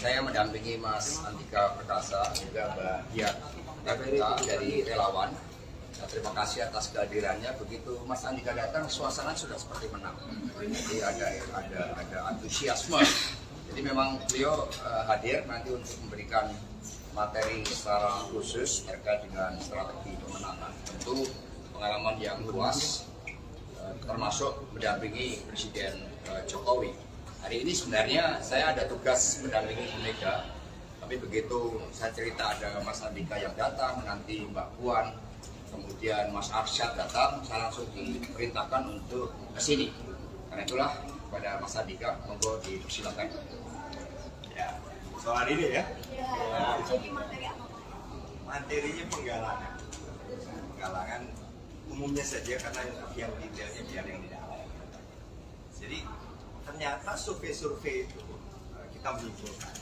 saya mendampingi Mas Andika Perkasa, juga Mbak Dian dari relawan. Nah, terima kasih atas kehadirannya. Begitu Mas Andika datang, suasana sudah seperti menang. Jadi ada antusiasme. Jadi memang beliau hadir nanti untuk memberikan materi secara khusus terkait dengan strategi pemenangan. Tentu pengalaman yang luas, termasuk mendampingi Presiden Jokowi. Hari ini sebenarnya saya ada tugas mendampingi Bu Mega, tapi begitu saya cerita ada Mas Andika yang datang, nanti Mbak Puan, kemudian Mas Arsyad datang, saya langsung diperintahkan untuk ke sini. Karena itulah kepada Mas Andika, monggo dipersilakan. Ya, soal ini ya. Jadi materinya penggalangan. Penggalangan umumnya saja karena yang detailnya biar yang di dalam. Jadi ternyata survei-survei itu kita menyimpulkan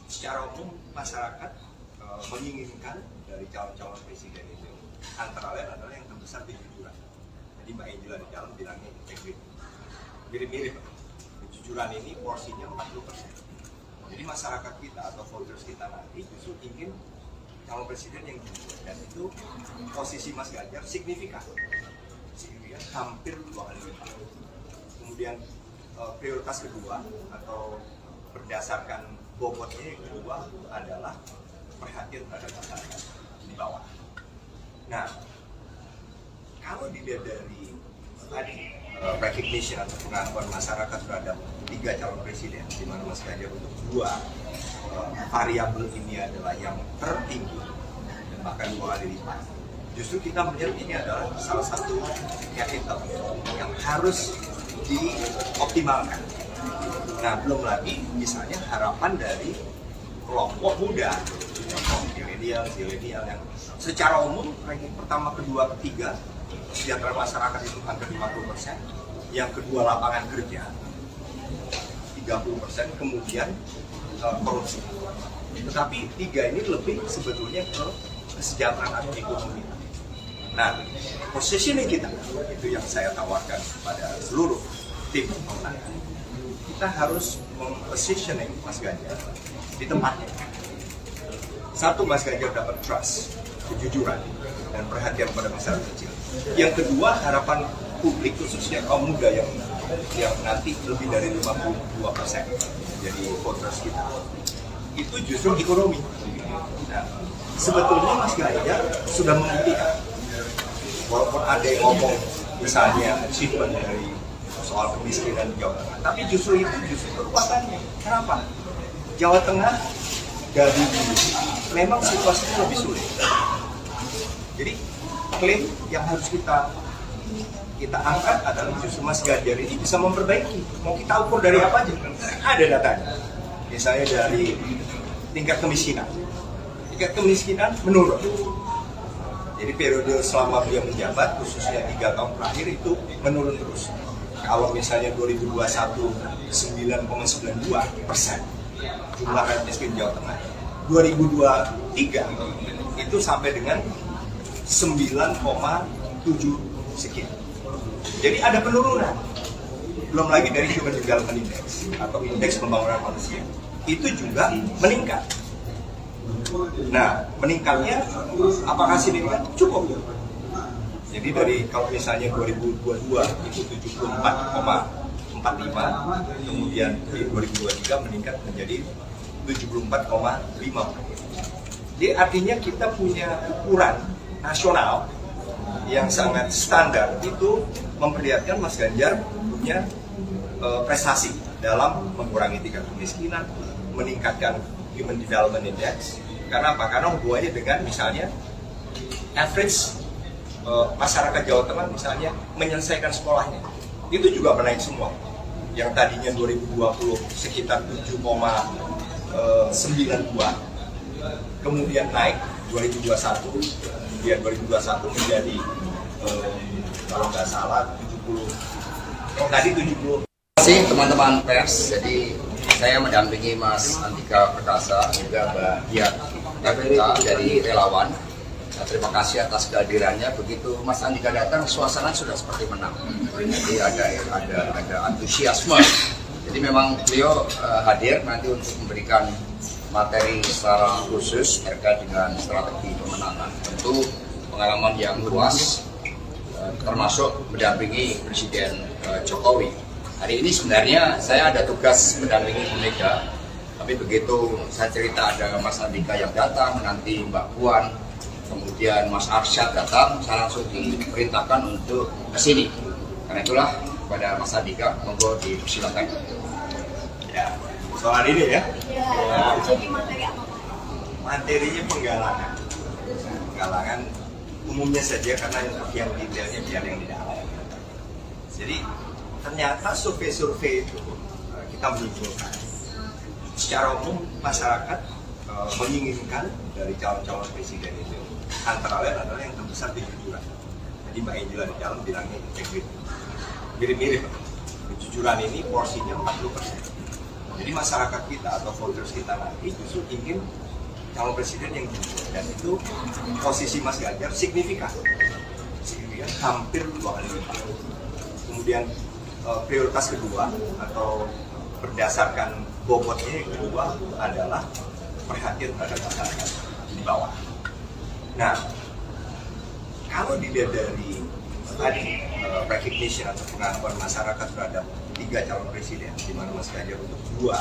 secara umum masyarakat menginginkan dari calon-calon presiden itu antara lain adalah yang terbesar kejujuran. Jadi Mbak Angela di dalam bilangnya integritas. Mirip-mirip, kejujuran ini porsinya 40%. Jadi masyarakat kita atau voters kita nanti justru ingin calon presiden yang jujur, dan itu posisi Mas Ganjar signifikan hampir 2 kali lipat. Kemudian prioritas kedua atau berdasarkan bobotnya yang kedua adalah perhatian terhadap masyarakat di bawah. Nah, kalau dilihat dari tadi recognition atau pengakuan masyarakat terhadap 3 calon presiden, di mana Mas Ganjar untuk 2 variabel ini adalah yang tertinggi dan bahkan 2 kali lipat. Justru kita melihat ini adalah salah satu capital yang harus dioptimalkan. Nah, belum lagi misalnya harapan dari kelompok muda, milenial yang secara umum ranking pertama, kedua, ketiga kesejahteraan masyarakat itu hampir 50%, yang kedua lapangan kerja 30%, kemudian korupsi. Tetapi 3 ini lebih sebetulnya ke kesejahteraan ekonomi. Nah, positioning kita itu yang saya tawarkan kepada seluruh tim pemenangan. Kita harus mempositioning Mas Ganjar di tempatnya. Satu, Mas Ganjar dapat trust, kejujuran, dan perhatian pada masyarakat kecil. Yang kedua, harapan publik khususnya kaum muda yang nanti lebih dari 52% jadi voters kita. Itu justru ekonomi. Nah, sebetulnya Mas Ganjar sudah membuktikan, walaupun ada yang ngomong misalnya achievement dari soal kemiskinan di Jawa Tengah, tapi justru kekuatannya. Kenapa? Jawa Tengah dari dulu memang situasinya lebih sulit. Jadi klaim yang harus kita angkat adalah justru Mas Ganjar ini bisa memperbaiki. Mau kita ukur dari apa aja? Ada datanya. Misalnya dari tingkat kemiskinan. Tingkat kemiskinan menurun. Jadi periode selama beliau menjabat, khususnya 3 tahun terakhir itu menurun terus. Kalau misalnya 2021 9,92% jumlah rakyat miskin Jawa Tengah, 2023 itu sampai dengan 9,7 sekian. Jadi ada penurunan. Belum lagi dari Human Development Index atau indeks pembangunan manusia, itu juga meningkat. Nah, meningkatnya apakah signifikan? Cukup. Jadi dari kalau misalnya 2022 itu 74,45, kemudian di 2023 meningkat menjadi 74,5. Jadi artinya kita punya ukuran nasional yang sangat standar, itu memperlihatkan Mas Ganjar punya prestasi dalam mengurangi tingkat kemiskinan, meningkatkan Human Development Index. Karena apa? Karena hubungannya dengan misalnya average masyarakat Jawa Tengah misalnya menyelesaikan sekolahnya, itu juga menaik semua. Yang tadinya 2020 sekitar 7,92, kemudian naik 2021, kemudian 2021 menjadi kalau nggak salah 70. Tadi 70. Terima kasih teman-teman pers. Jadi saya mendampingi Mas Andika Perkasa, juga Mbak Dian dari relawan. Nah, terima kasih atas kehadirannya. Begitu Mas Andika datang, suasana sudah seperti menang. Jadi ada antusiasme. Jadi memang beliau hadir nanti untuk memberikan materi secara khusus terkait dengan strategi pemenangan. Tentu pengalaman yang luas, termasuk mendampingi Presiden Jokowi. Hari ini sebenarnya saya ada tugas mendampingi Bu Mega, tapi begitu saya cerita ada Mas Andika yang datang, nanti Mbak Puan, kemudian Mas Arsyad datang, saya langsung diperintahkan untuk ke sini. Karena itulah kepada Mas Andika, monggo dipersilakan. Ya, soal ini ya. Jadi materi apa? Materinya penggalangan. Penggalangan umumnya saja karena yang detailnya biar yang di dalam. Jadi ternyata survei-survei itu kita menyimpulkan secara umum masyarakat menginginkan dari calon-calon presiden itu antara lain adalah yang terbesar kejujuran. Jadi Mbak Angela di dalam bilangnya integriti. Mirip-mirip. Kejujuran ini porsinya 40%. Jadi masyarakat kita atau voters kita nanti justru ingin calon presiden yang jujur, dan itu posisi Mas Ganjar signifikan hampir 2 kali lipat. Kemudian prioritas kedua atau berdasarkan bobotnya yang kedua adalah perhatian terhadap masyarakat di bawah. Nah, kalau dilihat dari tadi recognition atau pengakuan masyarakat terhadap 3 calon presiden, di mana Mas Ganjar untuk 2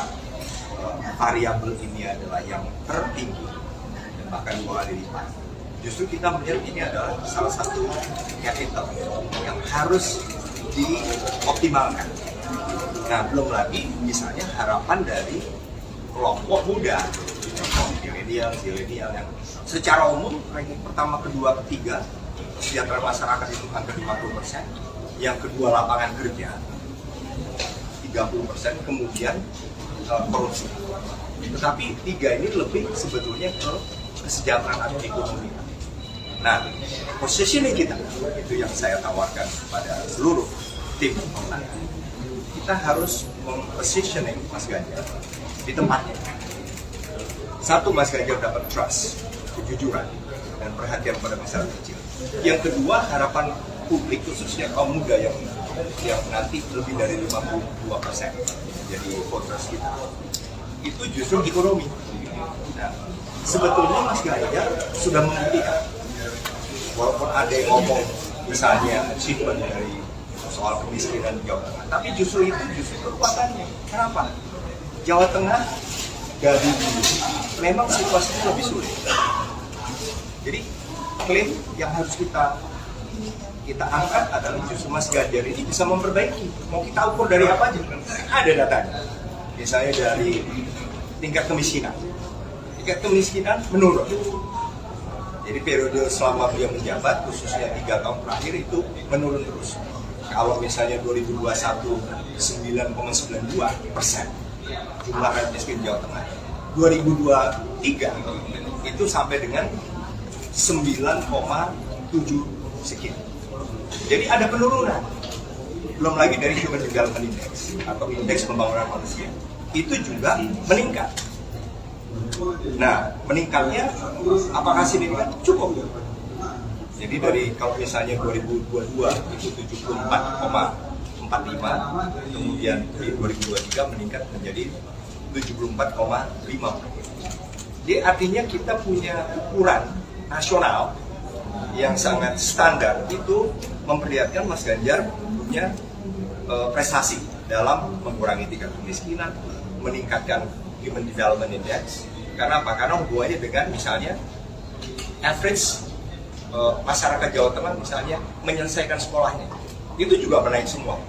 variabel ini adalah yang tertinggi dan bahkan 2 kali lipat. Justru kita melihat ini adalah salah satu capital yang harus dioptimalkan. Nah, belum lagi misalnya harapan dari kelompok muda, milenial yang secara umum ranking pertama, kedua, ketiga kesejahteraan masyarakat itu hampir 50%, yang kedua lapangan kerja 30%, kemudian korupsi. Tetapi 3 ini lebih sebetulnya ke kesejahteraan ekonomi. Nah, positioning kita itu yang saya tawarkan kepada seluruh tim pemenangan. Kita harus mempositioning Mas Ganjar di tempatnya. Satu, Mas Ganjar dapat trust, kejujuran, dan perhatian pada masyarakat kecil. Yang kedua, harapan publik khususnya kaum muda yang nanti lebih dari 52% jadi voters kita, itu justru ekonomi. Nah, sebetulnya Mas Ganjar sudah membuktikan, walaupun ada yang ngomong misalnya achievement dari soal kemiskinan di Jawa Tengah, tapi justru itu kekuatannya. Kenapa? Jawa Tengah dari dulu memang situasinya lebih sulit. Jadi klaim yang harus kita angkat adalah justru Mas Ganjar ini bisa memperbaiki. Mau kita ukur dari apa aja? Ada datanya. Misalnya dari tingkat kemiskinan. Tingkat kemiskinan menurun. Jadi periode selama beliau menjabat, khususnya 3 tahun terakhir itu menurun terus. Kalau misalnya 2021 9,92% jumlah rakyat miskin Jawa Tengah. 2023 itu sampai dengan 9,7 sekian. Jadi ada penurunan. Belum lagi dari Human Development Index atau indeks pembangunan manusia. Itu juga meningkat. Nah, meningkatnya apakah signifikan? Cukup. Jadi dari kalau misalnya 2022 itu 74,45, kemudian di 2023 meningkat menjadi 74,5. Jadi artinya kita punya ukuran nasional yang sangat standar, itu memperlihatkan Mas Ganjar punya prestasi dalam mengurangi tingkat kemiskinan, meningkatkan Human Development Index. Karena apa? Karena hubungannya dengan misalnya average masyarakat Jawa Tengah misalnya menyelesaikan sekolahnya, itu juga menaik semua.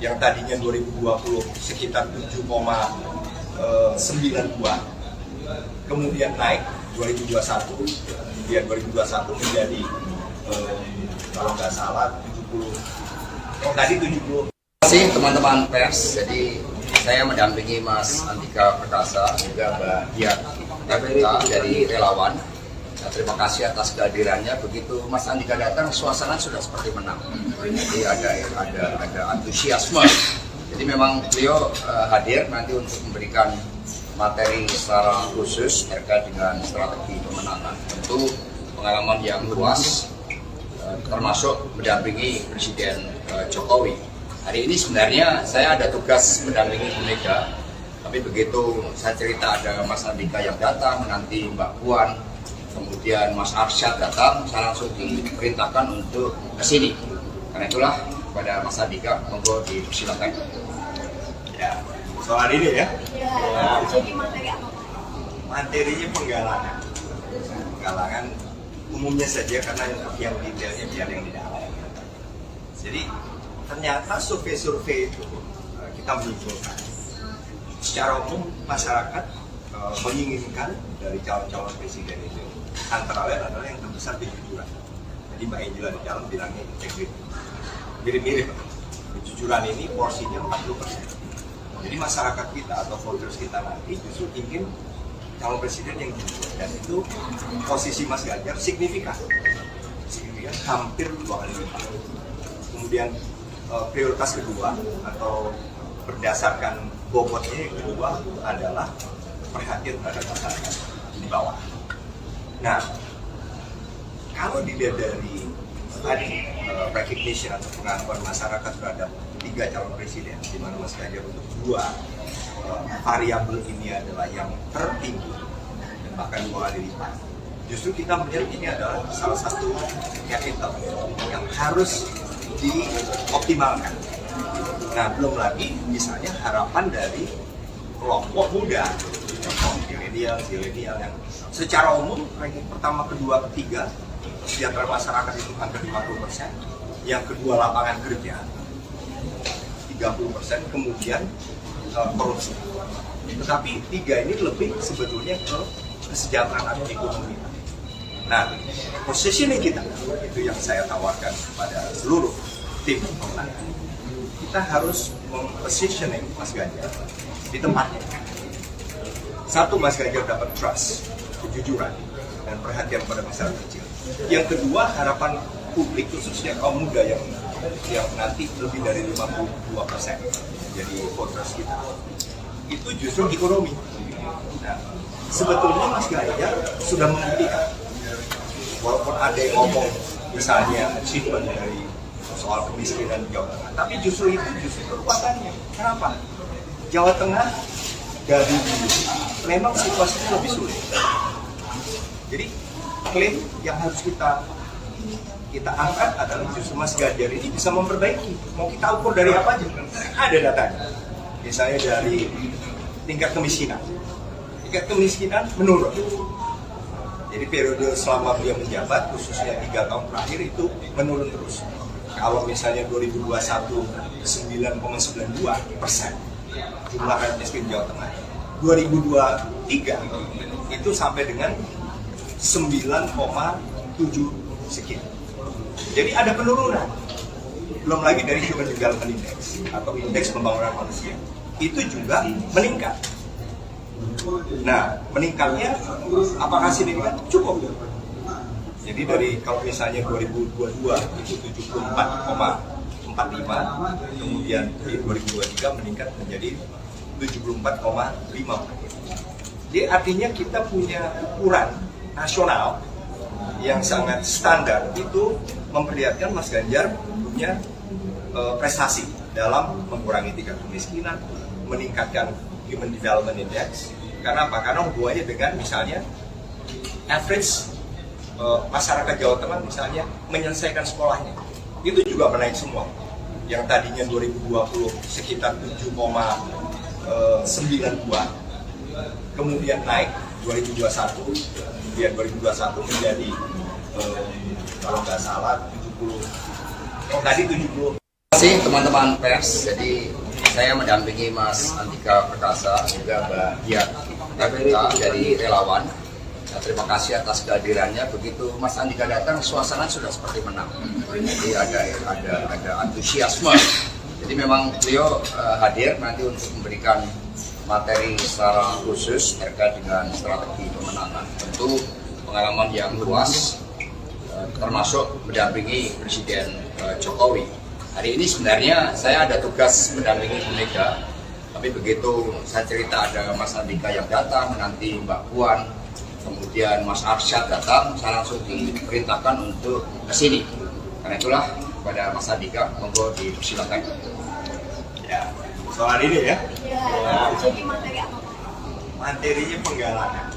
Yang tadinya 2020 sekitar 7,92, kemudian naik 2021, kemudian 2021 menjadi kalau nggak salah 70, tadi 70. Terima kasih teman-teman pers. Jadi saya mendampingi Mas Andika Perkasa, juga Mbak Dian dari relawan. Nah, terima kasih atas kehadirannya. Begitu Mas Andika datang, suasana sudah seperti menang. Jadi ada antusiasme. Jadi memang beliau hadir nanti untuk memberikan materi secara khusus terkait dengan strategi pemenangan. Tentu pengalaman yang luas, termasuk mendampingi Presiden Jokowi. Hari ini sebenarnya saya ada tugas mendampingi Bu Mega, tapi begitu saya cerita ada Mas Andika yang datang, nanti Mbak Puan, kemudian Mas Arsyad datang, saya langsung diperintahkan untuk ke sini. Karena itulah kepada Mas Andika, monggo dipersilakan. Ya, soal ini ya. Ya, jadi materi apa Pak? Materinya penggalangan. Penggalangan umumnya saja karena yang detailnya biar yang di dalam. Jadi ternyata survei-survei itu kita menyimpulkan secara umum masyarakat menginginkan dari calon-calon presiden itu antara lain adalah yang terbesar kejujuran. Jadi Mbak Angela di dalam bilangnya integriti. Mirip-mirip. Kejujuran ini porsinya 40%. Jadi masyarakat kita atau voters kita nanti justru ingin calon presiden yang jujur, dan itu posisi Mas Ganjar signifikan hampir 2 kali lipat. Kemudian prioritas kedua atau berdasarkan bobotnya yang kedua adalah perhatian terhadap masyarakat di bawah. Nah, kalau dilihat dari tadi recognition atau pengakuan masyarakat terhadap 3 calon presiden, di mana Mas Ganjar untuk 2 variabel ini adalah yang tertinggi dan bahkan 2 kali lipat. Justru kita melihat ini adalah salah satu capital yang harus dioptimalkan. Nah, belum lagi misalnya harapan dari kelompok muda, milenial yang secara umum ranking pertama, kedua, ketiga kesejahteraan masyarakat itu hampir 50%, yang kedua lapangan kerja 30%, kemudian korupsi. Tetapi 3 ini lebih sebetulnya ke kesejahteraan atau ekonomi. Nah, positioning kita itu yang saya tawarkan kepada seluruh tim pemenangan. Kita harus mempositioning Mas Ganjar di tempatnya. Satu, Mas Ganjar dapat trust, kejujuran, dan perhatian pada masyarakat kecil. Yang kedua, harapan publik khususnya kaum muda yang nanti lebih dari 52% jadi voters kita. Itu justru ekonomi. Nah, sebetulnya Mas Ganjar sudah membuktikan, walaupun ada yang ngomong misalnya achievement dari soal kemiskinan di Jawa Tengah, tapi justru itu kekuatannya. Kenapa? Jawa Tengah dari dulu memang situasinya lebih sulit. Jadi klaim yang harus kita angkat adalah justru Mas Ganjar ini bisa memperbaiki. Mau kita ukur dari apa aja? Ada datanya. Misalnya dari tingkat kemiskinan. Tingkat kemiskinan menurun. Jadi periode selama beliau menjabat, khususnya 3 tahun terakhir itu menurun terus. Kalau misalnya 2021 9,92% jumlah rakyat miskin Jawa Tengah, 2023 itu sampai dengan 9,7 sekian. Jadi ada penurunan. Belum lagi dari Human Development Index atau indeks pembangunan manusia, itu juga meningkat. Nah, meningkatnya apakah signifikan? Cukup. Jadi dari kalau misalnya 2022 itu 74,45, kemudian di 2023 meningkat menjadi 74,5. Jadi artinya kita punya ukuran nasional yang sangat standar, itu memperlihatkan Mas Ganjar punya prestasi dalam mengurangi tingkat kemiskinan, meningkatkan Human Development Index. Karena apa? Karena hubungannya dengan misalnya average masyarakat Jawa Tengah misalnya menyelesaikan sekolahnya, itu juga menaik semua. Yang tadinya 2020 sekitar 7,92, kemudian naik 2021, kemudian 2021 menjadi kalau nggak salah 70, tadi 70. Terima kasih teman-teman pers. Jadi saya mendampingi Mas Andika Perkasa, juga Mbak Dia dari relawan. Nah, terima kasih atas kehadirannya. Begitu Mas Andika datang, suasana sudah seperti menang. Jadi ada antusiasme. Jadi memang beliau hadir nanti untuk memberikan materi secara khusus terkait dengan strategi pemenangan. Tentu pengalaman yang luas, termasuk mendampingi Presiden Jokowi. Hari ini sebenarnya saya ada tugas mendampingi Bu Mega, tapi begitu saya cerita ada Mas Andika yang datang, nanti Mbak Puan, kemudian Mas Arsyad datang, saya langsung diperintahkan untuk ke sini. Karena itulah kepada Mas Andika, monggo dipersilakan. soal ini ya. Jadi materi apa Pak? Materinya penggalangan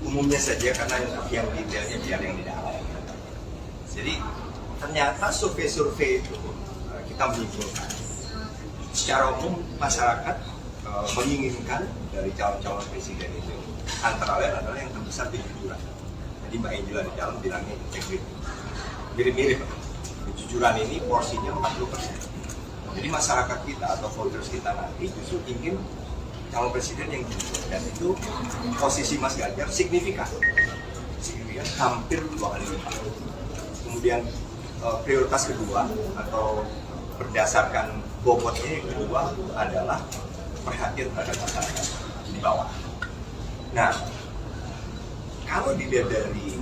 umumnya saja karena yang detailnya biar yang di dalam. Jadi ternyata survei-survei itu kita menyimpulkan secara umum masyarakat menginginkan dari calon-calon presiden itu antara lain adalah yang terbesar kejujuran. Jadi Mbak Angela di dalam bilangnya integriti. Mirip-mirip, kejujuran ini porsinya 40%. Jadi masyarakat kita atau voters kita nanti justru ingin calon presiden yang jujur, dan itu posisi Mas Ganjar signifikan hampir 2 kali lipat. Kemudian prioritas kedua atau berdasarkan bobotnya yang kedua adalah perhatian terhadap masyarakat di bawah. Nah, kalau dilihat dari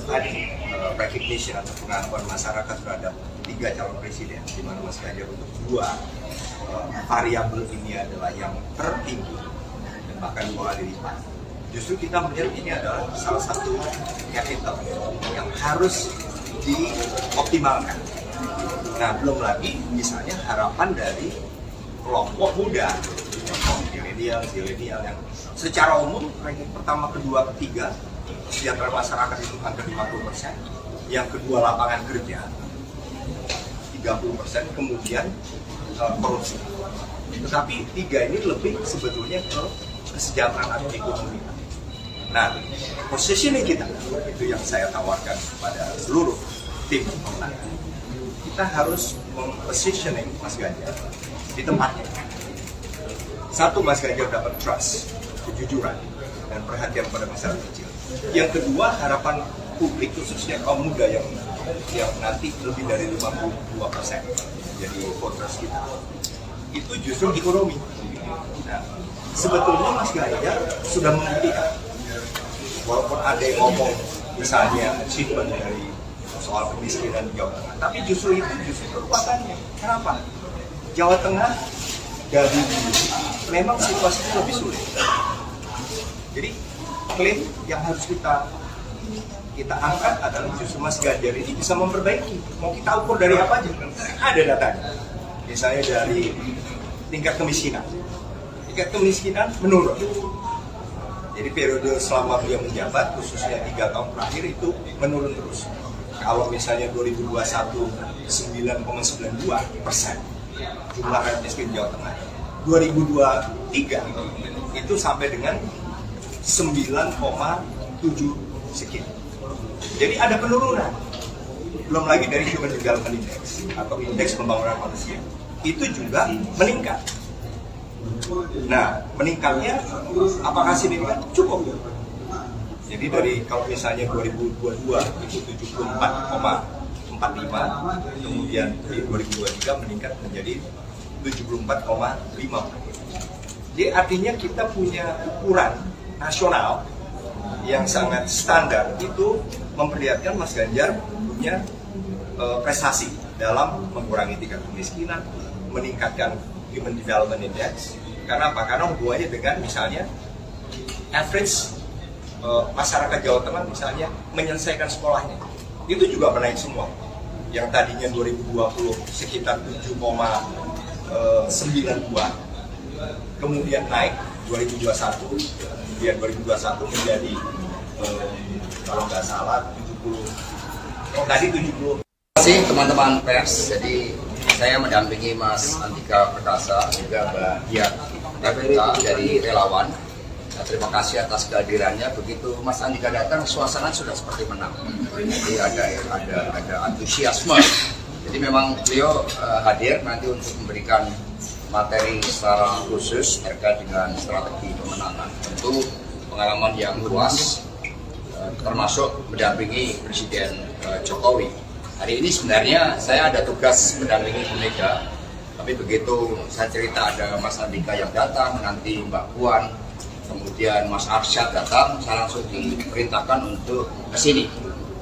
tadi recognition atau pengakuan masyarakat terhadap 3 calon presiden, di mana Mas Ganjar untuk 2 variabel ini adalah yang tertinggi dan bahkan 2 kali lipat. Justru kita melihat ini adalah salah satu capital yang harus dioptimalkan. Nah, belum lagi misalnya harapan dari kelompok muda, milenial yang secara umum ranking pertama, kedua, ketiga kesejahteraan masyarakat itu hampir 50%, yang kedua lapangan kerja 30%, kemudian korupsi. Tetapi 3 ini lebih sebetulnya ke kesejahteraan atau ekonomi. Nah, positioning kita itu yang saya tawarkan kepada seluruh tim pemenangan. Kita harus mempositioning Mas Ganjar di tempatnya. Satu, Mas Ganjar dapat trust, kejujuran, dan perhatian pada masyarakat kecil. Yang kedua, harapan publik khususnya kaum muda yang nanti lebih dari 52% jadi voters kita. Itu justru ekonomi. Nah, sebetulnya Mas Ganjar sudah membuktikan, walaupun ada yang ngomong misalnya achievement dari soal kemiskinan di Jawa Tengah, tapi justru itu kekuatannya. Kenapa? Jawa Tengah dari memang situasinya lebih sulit. Jadi klaim yang harus kita angkat adalah justru Mas Ganjar ini bisa memperbaiki. Mau kita ukur dari apa aja? Ada datanya. Misalnya dari tingkat kemiskinan. Tingkat kemiskinan menurun. Jadi periode selama beliau menjabat, khususnya 3 tahun terakhir itu menurun terus. Kalau misalnya 2021 9,92% jumlah rakyat miskin Jawa Tengah, 2023 itu sampai dengan 9,7 sekian. Jadi ada penurunan. Belum lagi dari Human Development Index atau indeks pembangunan manusia itu juga meningkat. Nah, meningkatnya apakah signifikan? Cukup. Jadi dari kalau misalnya 2022 itu 74,45, kemudian di 2023 meningkat menjadi 74,5. Jadi artinya kita punya ukuran nasional yang sangat standar itu memperlihatkan Mas Ganjar punya prestasi dalam mengurangi tingkat kemiskinan, meningkatkan Human Development Index. Karena apa? Karena hubungannya dengan misalnya average masyarakat Jawa Tengah misalnya menyelesaikan sekolahnya itu juga menaik semua. Yang tadinya 2020 sekitar 7,92, kemudian naik 2021, kemudian 2021 menjadi kalau nggak salah 70. Tadi 70. Terima kasih teman-teman pers. Jadi saya mendampingi Mas Andika Perkasa, juga Mbak Diah dari relawan. Nah, terima kasih atas kehadirannya. Begitu Mas Andika datang, suasana sudah seperti menang. Jadi ada antusiasme. Jadi memang beliau hadir nanti untuk memberikan materi secara khusus terkait dengan strategi pemenangan. Tentu pengalaman yang luas, termasuk mendampingi Presiden Jokowi. Hari ini sebenarnya saya ada tugas mendampingi Bu Mega, tapi begitu saya cerita ada Mas Andika yang datang, nanti Mbak Puan, kemudian Mas Arsyad datang, saya langsung diperintahkan untuk ke sini.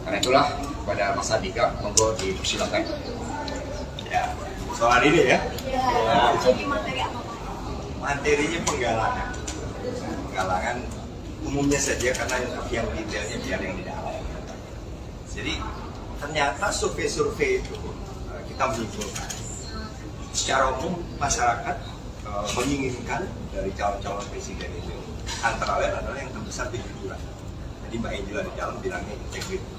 Karena itulah kepada Mas Andika, monggo dipersilakan. Ya, soal ini ya. Jadi materi apa Pak? Materinya penggalangan umumnya saja karena yang detailnya biar yang di dalam. Jadi ternyata survei-survei itu kita menyimpulkan secara umum masyarakat menginginkan dari calon-calon presiden itu antara lain adalah yang terbesar kejujuran. Jadi Mbak Angela di dalam bilangnya integritas.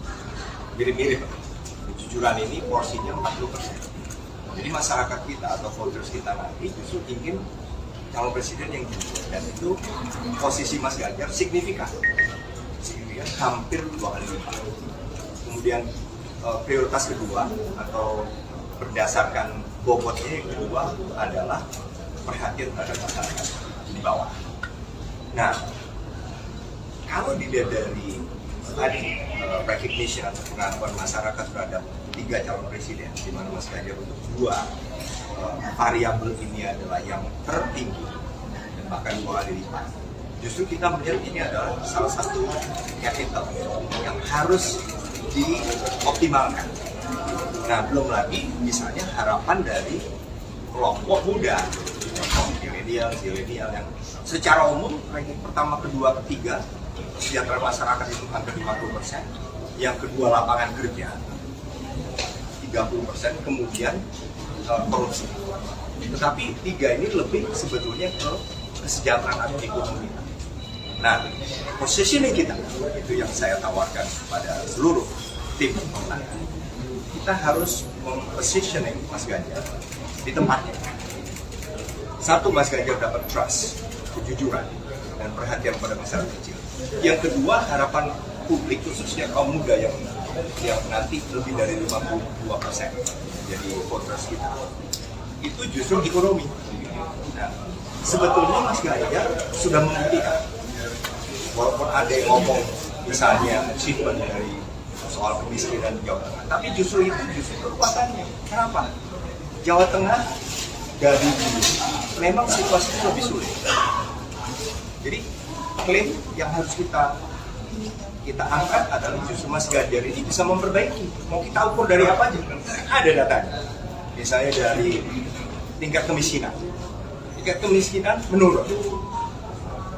Mirip-mirip, kejujuran ini porsinya 40%. Jadi masyarakat kita atau voters kita nanti justru ingin calon presiden yang jujur, dan itu posisi Mas Ganjar signifikan hampir 2 kali lipat. Kemudian prioritas kedua atau berdasarkan bobotnya yang kedua adalah perhatian terhadap masyarakat di bawah. Nah, kalau dilihat dari tadi recognition atau pengakuan masyarakat terhadap 3 calon presiden, di mana Mas Ganjar untuk 2 variabel ini adalah yang tertinggi dan bahkan 2 kali lipat. Justru kita melihat ini adalah salah satu capital yang harus dioptimalkan. Nah, belum lagi misalnya harapan dari kelompok muda, milenial yang secara umum ranking pertama, kedua, ketiga kesejahteraan masyarakat itu hampir 50%, yang kedua lapangan kerja 30%, kemudian korupsi. Tetapi 3 ini lebih sebetulnya ke kesejahteraan atau ekonomi. Nah, positioning kita itu yang saya tawarkan kepada seluruh tim pemenangan. Kita harus mempositioning Mas Ganjar di tempatnya. Satu, Mas Ganjar dapat trust, kejujuran, dan perhatian pada masyarakat kecil. Yang kedua, harapan publik khususnya kaum muda yang nanti lebih dari 52% jadi voters kita. Itu justru ekonomi. Nah, sebetulnya Mas Ganjar sudah membuktikan, walaupun ada yang ngomong misalnya achievement dari soal kemiskinan di Jawa Tengah, tapi justru itu kekuatannya. Kenapa? Jawa Tengah dari dulu memang situasinya lebih sulit. Jadi klaim yang harus kita angkat adalah justru Mas Ganjar ini bisa memperbaiki. Mau kita ukur dari apa aja? Ada datanya. Misalnya dari tingkat kemiskinan. Tingkat kemiskinan menurun.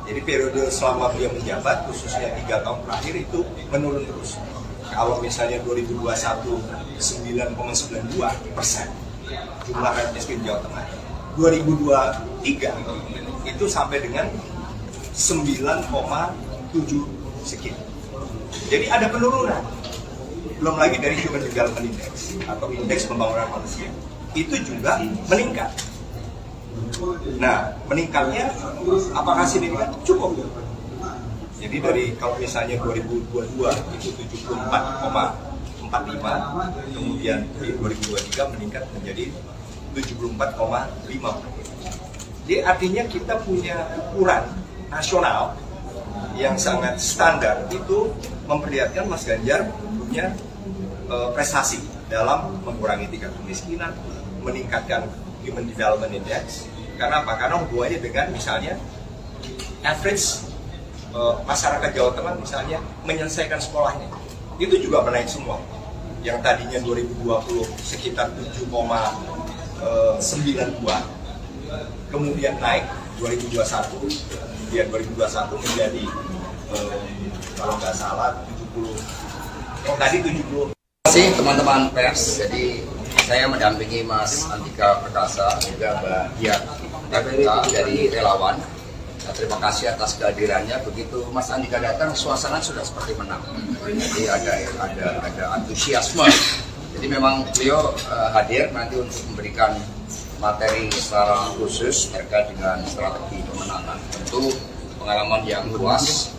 Jadi periode selama beliau menjabat, khususnya 3 tahun terakhir itu menurun terus. Kalau misalnya 2021 9,92% jumlah rakyat miskin Jawa Tengah, 2023 itu sampai dengan 9,7 sekian. Jadi ada penurunan. Belum lagi dari Human Development Index atau indeks pembangunan manusia, itu juga meningkat. Nah, meningkatnya apakah signifikan? Cukup. Jadi dari kalau misalnya 2022 itu 74,45, kemudian di 2023 meningkat menjadi 74,5. Jadi artinya kita punya ukuran nasional yang sangat standar, itu memperlihatkan Mas Ganjar punya prestasi dalam mengurangi tingkat kemiskinan, meningkatkan Human Development Index. Karena apa? Karena hubungannya dengan misalnya average masyarakat Jawa Tengah misalnya menyelesaikan sekolahnya, itu juga menaik semua. Yang tadinya 2020 sekitar 7,92, kemudian naik 2021, kemudian 2021 menjadi kalau nggak salah 70, tadi 70. Terima kasih teman-teman pers. Jadi saya mendampingi Mas Andika Perkasa, juga Mbak Dian dari relawan. Nah, terima kasih atas kehadirannya. Begitu Mas Andika datang, suasana sudah seperti menang. Jadi ada antusiasme. Jadi memang beliau hadir nanti untuk memberikan materi secara khusus terkait dengan strategi pemenangan. Tentu pengalaman yang luas,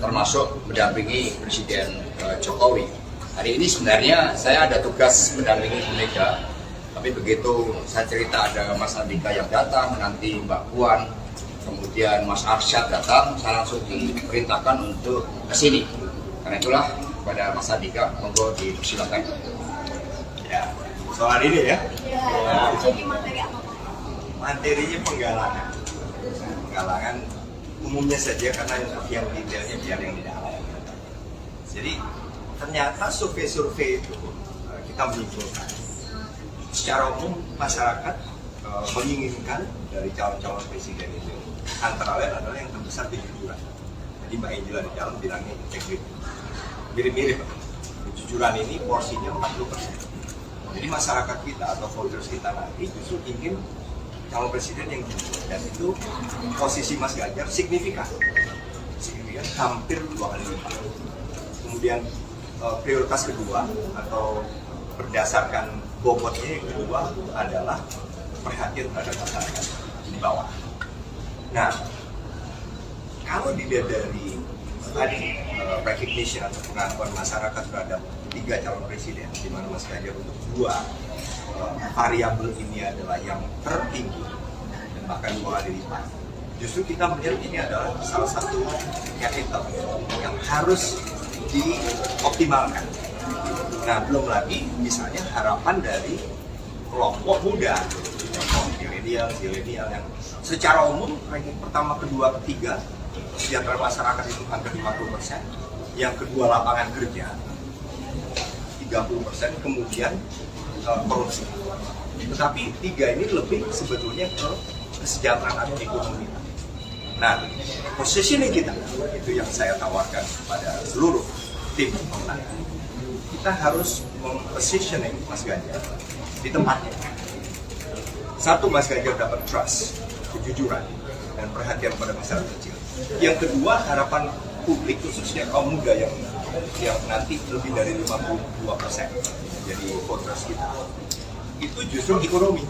termasuk mendampingi Presiden Jokowi. Hari ini sebenarnya saya ada tugas mendampingi Bu Mega, tapi begitu saya cerita ada Mas Andika yang datang, nanti Mbak Puan, kemudian Mas Arsyad datang, saya langsung diperintahkan untuk ke sini. Karena itulah kepada Mas Andika, monggo dipersilakan. Ya, soal ini ya. Jadi materi apa? Materinya penggalangan. Penggalangan umumnya saja karena yang detailnya biar yang di dalam. Jadi ternyata survei-survei itu kita menyimpulkan secara umum masyarakat menginginkan dari calon-calon presiden itu antara lain adalah yang terbesar kejujuran. Jadi Mbak Angela di dalam bilangnya integritas. Mirip-mirip, kejujuran ini porsinya 40%. Jadi masyarakat kita atau voters kita nanti justru ingin calon presiden yang jujur, dan itu posisi Mas Ganjar signifikan hampir 2 kali lipat. Kemudian prioritas kedua atau berdasarkan bobotnya yang kedua adalah perhatian terhadap masyarakat di bawah. Nah, kalau dilihat dari tadi recognition atau pengakuan masyarakat terhadap 3 calon presiden, di mana Mas Ganjar untuk 2 variabel ini adalah yang tertinggi dan bahkan 2 kali lipat. Justru kita melihat ini adalah salah satu capital yang harus dioptimalkan. Nah, belum lagi misalnya harapan dari kelompok muda, milenial yang secara umum ranking pertama, kedua, ketiga kesejahteraan masyarakat itu hampir 50%, yang kedua lapangan kerja 30%, kemudian korupsi. Tetapi 3 ini lebih sebetulnya ke kesejahteraan atau ekonomi. Nah, positioning kita itu yang saya tawarkan kepada seluruh tim pemenangan. Kita harus mempositioning Mas Ganjar di tempatnya. Satu, Mas Ganjar dapat trust, kejujuran, dan perhatian pada masyarakat kecil. Yang kedua, harapan publik khususnya kaum muda yang nanti lebih dari 52% jadi voters kita. Itu justru ekonomi.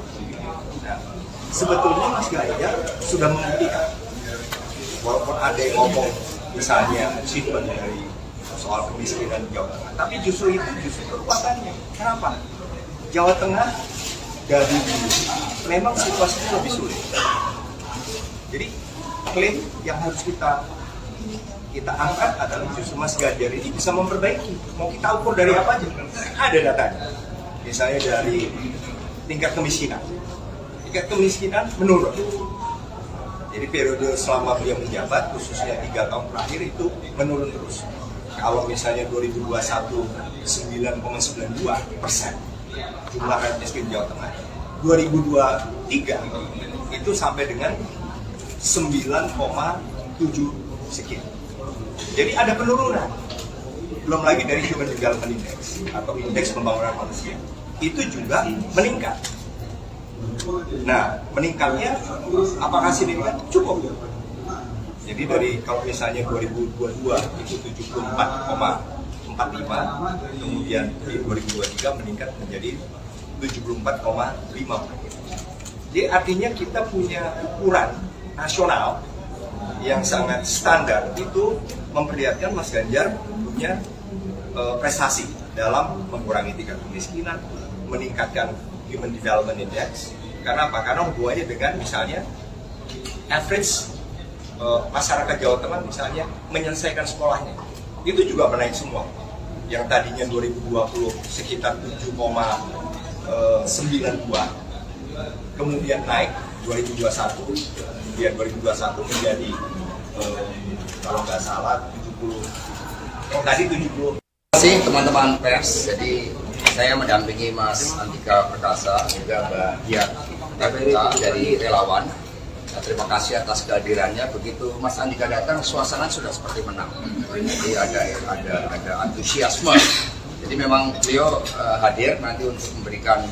Nah, sebetulnya Mas Ganjar sudah membuktikan, walaupun ada yang ngomong misalnya achievement dari soal kemiskinan di Jawa Tengah, tapi justru itu kekuatannya. Kenapa? Jawa Tengah dari dulu memang situasinya lebih sulit. Jadi klaim yang harus kita angkat adalah justru Mas Ganjar ini bisa memperbaiki. Mau kita ukur dari apa aja? Ada datanya. Misalnya dari tingkat kemiskinan. Tingkat kemiskinan menurun. Jadi periode selama beliau menjabat, khususnya 3 tahun terakhir itu menurun terus. Kalau misalnya 2021 9,92% jumlah rakyat miskin Jawa Tengah, 2023 itu sampai dengan 9,7 sekian. Jadi ada penurunan. Belum lagi dari Human Development Index atau indeks pembangunan manusia, itu juga meningkat. Nah, meningkatnya apakah signifikan? Cukup. Jadi dari kalau misalnya 2022 itu 74,45, kemudian di 2023 meningkat menjadi 74,5. Jadi artinya kita punya ukuran nasional yang sangat standar, itu memperlihatkan Mas Ganjar punya prestasi dalam mengurangi tingkat kemiskinan, meningkatkan Human Development Index. Karena apa? Karena hubungannya dengan misalnya average masyarakat Jawa Tengah misalnya menyelesaikan sekolahnya, itu juga menaik semua. Yang tadinya 2020 sekitar 7,92, kemudian naik 2021, kemudian 2021 menjadi kalau nggak salah 70, tadi 70. Terima kasih teman-teman pers. Jadi saya mendampingi Mas Andika Perkasa, juga Mbak Dian dari relawan. Nah, terima kasih atas kehadirannya. Begitu Mas Andika datang, suasana sudah seperti menang. Jadi ada antusiasme. Jadi memang beliau hadir nanti untuk memberikan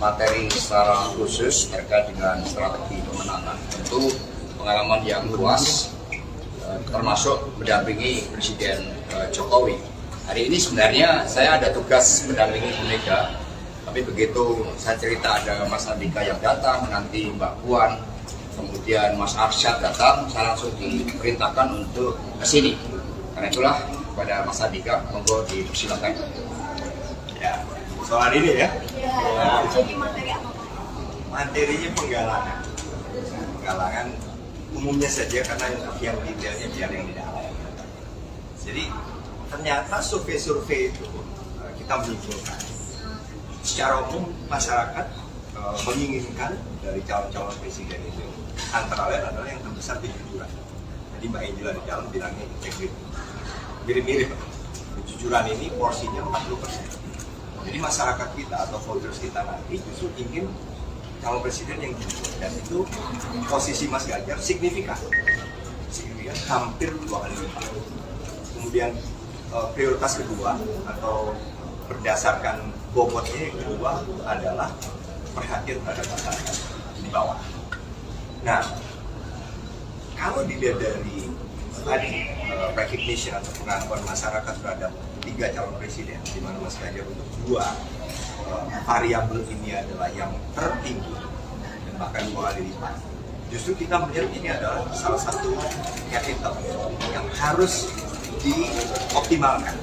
materi secara khusus terkait dengan strategi pemenangan. Tentu pengalaman yang luas, termasuk mendampingi Presiden Jokowi. Hari ini sebenarnya saya ada tugas mendampingi Bu Mega, tapi begitu saya cerita ada Mas Andika yang datang, nanti Mbak Puan, kemudian Mas Arsyad datang, saya langsung diperintahkan untuk ke sini. Karena itulah kepada Mas Andika, monggo dipersilakan. Ya, soal ini ya. Jadi materi apa? Materinya penggalangan. Penggalangan umumnya saja, karena yang detailnya biar yang di dalam. Jadi ternyata survei-survei itu kita menyimpulkan secara umum masyarakat menginginkan dari calon-calon presiden itu antara lain adalah yang terbesar kejujuran. Jadi Mbak Angela di dalam bilangnya integriti. Mirip-mirip. Kejujuran ini porsinya 40%. Jadi masyarakat kita atau voters kita nanti justru ingin calon presiden yang jujur, dan itu posisi Mas Ganjar signifikan hampir 2 kali lipat. Kemudian prioritas kedua atau berdasarkan bobotnya yang kedua adalah perhatian terhadap masyarakat di bawah. Nah, kalau dilihat dari tadi recognition atau pengakuan masyarakat terhadap 3 calon presiden, di mana Mas Ganjar untuk 2 variabel ini adalah yang tertinggi dan bahkan 2 kali lipat. Justru kita melihat ini adalah salah satu capital yang harus dioptimalkan.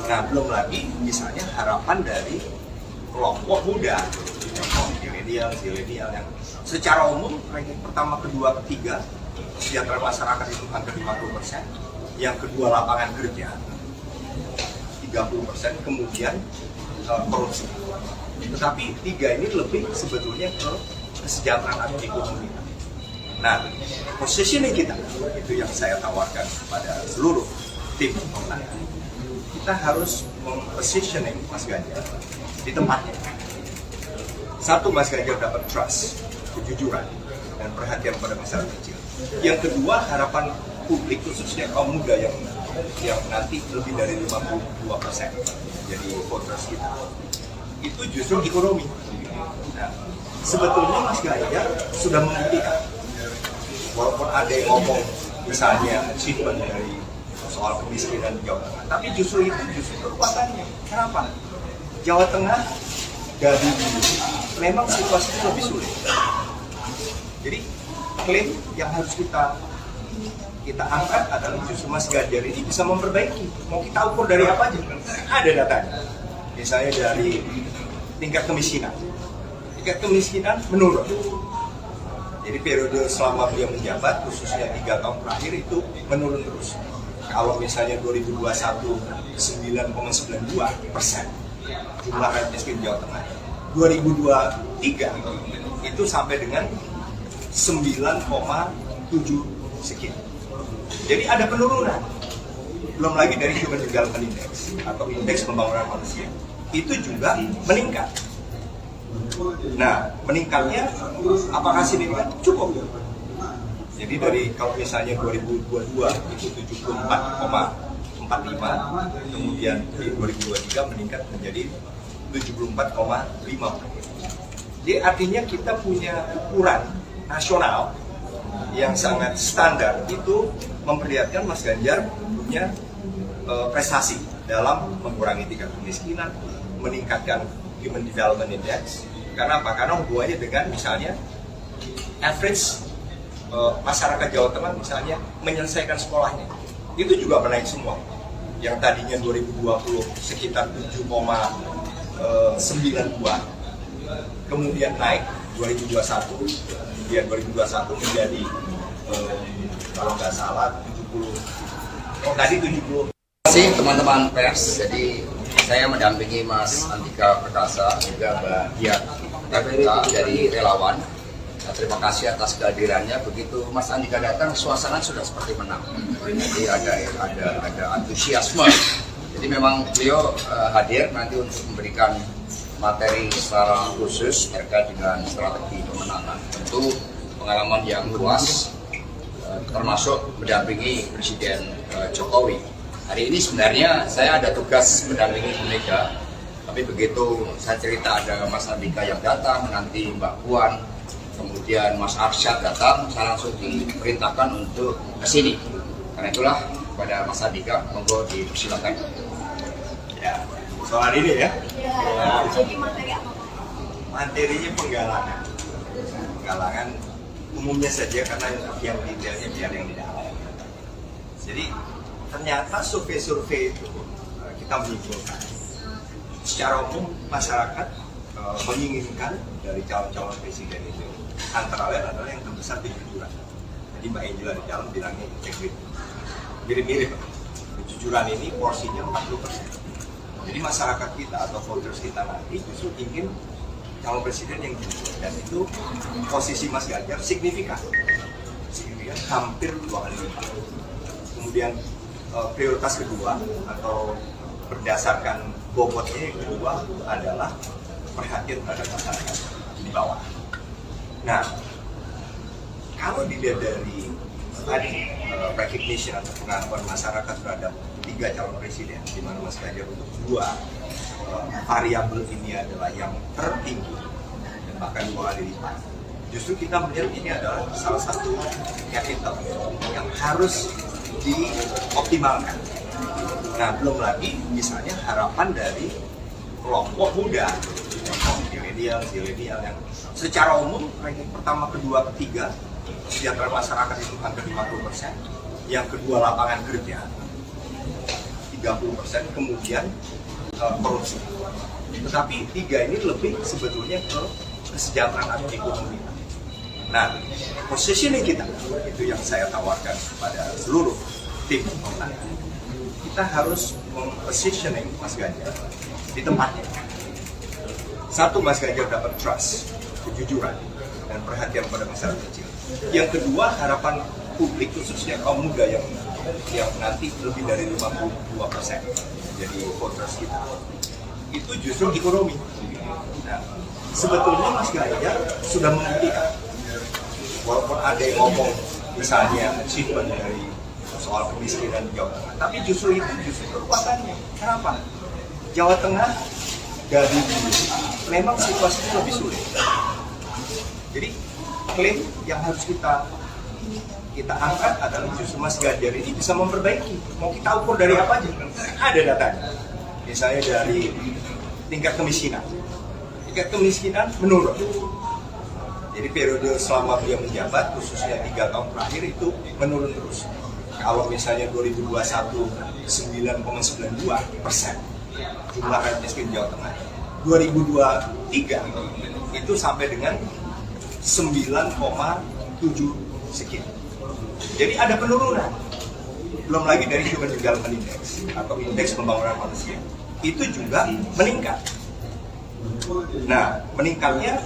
Nah, belum lagi misalnya harapan dari kelompok muda, milenial yang secara umum ranking pertama, kedua, ketiga kesejahteraan masyarakat itu hampir 50%, yang kedua lapangan kerja 30%, kemudian korupsi. Tetapi 3 ini lebih sebetulnya ke kesejahteraan atau ekonomi. Nah, positioning kita itu yang saya tawarkan kepada seluruh tim pemenangan. Kita harus mempositioning Mas Ganjar di tempatnya. Satu, Mas Ganjar dapat trust, kejujuran, dan perhatian pada masyarakat kecil. Yang kedua, harapan publik khususnya kaum muda yang nanti lebih dari 52% jadi voters kita. Itu justru ekonomi. Nah, sebetulnya Mas Ganjar sudah membuktikan, walaupun ada yang ngomong misalnya achievement dari soal kemiskinan di Jawa Tengah, tapi justru itu kekuatannya. Kenapa? Jawa Tengah dari dulu memang situasinya lebih sulit. Jadi klaim yang harus kita angkat adalah justru Mas Ganjar ini bisa memperbaiki. Mau kita ukur dari apa aja? Ada datanya. Misalnya dari tingkat kemiskinan. Tingkat kemiskinan menurun. Jadi periode selama beliau menjabat, khususnya 3 tahun terakhir itu menurun terus. Kalau misalnya 2021 9,92% jumlah rakyat miskin Jawa Tengah, 2023 itu sampai dengan 9,7 sekian. Jadi ada penurunan. Belum lagi dari Human Development Index atau indeks pembangunan manusia itu juga meningkat. Nah, meningkatnya apakah signifikan? Cukup. Jadi dari kalau misalnya 2022 itu 74,45, kemudian di 2023 meningkat menjadi 74,5. Jadi artinya kita punya ukuran nasional yang sangat standar itu memperlihatkan Mas Ganjar punya prestasi dalam mengurangi tingkat kemiskinan, meningkatkan Human Development Index. Karena apa? Karena hubungannya dengan misalnya average masyarakat Jawa Tengah misalnya menyelesaikan sekolahnya itu juga menaik semua. Yang tadinya 2020 sekitar 7,92, kemudian naik 2021, kemudian 2021 menjadi kalau nggak salah 70. Tadi 70. Terima kasih teman-teman pers. Jadi saya mendampingi Mas Andika Perkasa, juga Mbak Dian dari relawan. Nah, terima kasih atas kehadirannya. Begitu Mas Andika datang, suasana sudah seperti menang. Jadi ada antusiasme. Jadi memang beliau hadir nanti untuk memberikan materi secara khusus terkait dengan strategi pemenangan. Tentu pengalaman yang luas, termasuk mendampingi Presiden Jokowi. Hari ini sebenarnya saya ada tugas mendampingi Bu Mega, tapi begitu saya cerita ada Mas Andika yang datang, nanti Mbak Puan, kemudian Mas Arsyad datang, saya langsung diperintahkan untuk ke sini. Karena itulah kepada Mas Andika, monggo dipersilakan. Ya, soal ini ya. Jadi materi apa? Materinya penggalangan. Penggalangan umumnya saja karena yang detailnya biar yang di dalam. Jadi ternyata survei-survei itu kita menyimpulkan secara umum masyarakat menginginkan dari calon-calon presiden itu antara lain adalah yang terbesar kejujuran. Jadi Mbak Angela di dalam bilangnya integriti. Mirip-mirip. Kejujuran ini porsinya 40%. Jadi masyarakat kita atau voters kita nanti justru ingin calon presiden yang jujur, dan itu posisi Mas Ganjar signifikan hampir 2 kali lipat. Kemudian prioritas kedua atau berdasarkan bobotnya yang kedua adalah perhatian terhadap masyarakat di bawah. Nah, kalau dilihat dari tadi recognition atau pengakuan masyarakat terhadap 3 calon presiden, di mana Mas Ganjar untuk 2 variabel ini adalah yang tertinggi dan bahkan 2 kali lipat. Justru kita melihat ini adalah salah satu capital yang harus dioptimalkan. Nah, belum lagi misalnya harapan dari kelompok muda, zilenial yang secara umum ranking pertama, kedua, ketiga kesejahteraan masyarakat itu hampir 50%, yang kedua lapangan kerja 30%, kemudian korupsi. Tetapi 3 ini lebih sebetulnya ke kesejahteraan atau ekonomi. Nah, positioning kita itu yang saya tawarkan kepada seluruh tim pemenangan. Kita harus positioning Mas Ganjar di tempatnya. Satu, Mas Ganjar dapat trust, kejujuran, dan perhatian pada masyarakat kecil. Yang kedua, harapan publik khususnya kaum muda yang nanti lebih dari 52% jadi voters kita. Itu justru ekonomi. Nah, sebetulnya Mas Ganjar sudah membuktikan. Walaupun ada yang ngomong misalnya achievement dari soal kemiskinan di Jawa Tengah, tapi justru itu kekuatannya. Kenapa? Jawa Tengah dari dulu memang situasinya lebih sulit. Jadi klaim yang harus kita angkat adalah justru Mas Ganjar ini bisa memperbaiki. Mau kita ukur dari apa aja? Ada datanya. Misalnya dari tingkat kemiskinan. Tingkat kemiskinan menurun. Jadi periode selama beliau menjabat, khususnya 3 tahun terakhir itu menurun terus. Kalau misalnya 2021 9,92% jumlah rakyat miskin Jawa Tengah, 2023 itu sampai dengan 9,7 sekian. Jadi ada penurunan. Belum lagi dari Human Development Index atau indeks pembangunan manusia, itu juga meningkat. Nah, meningkatnya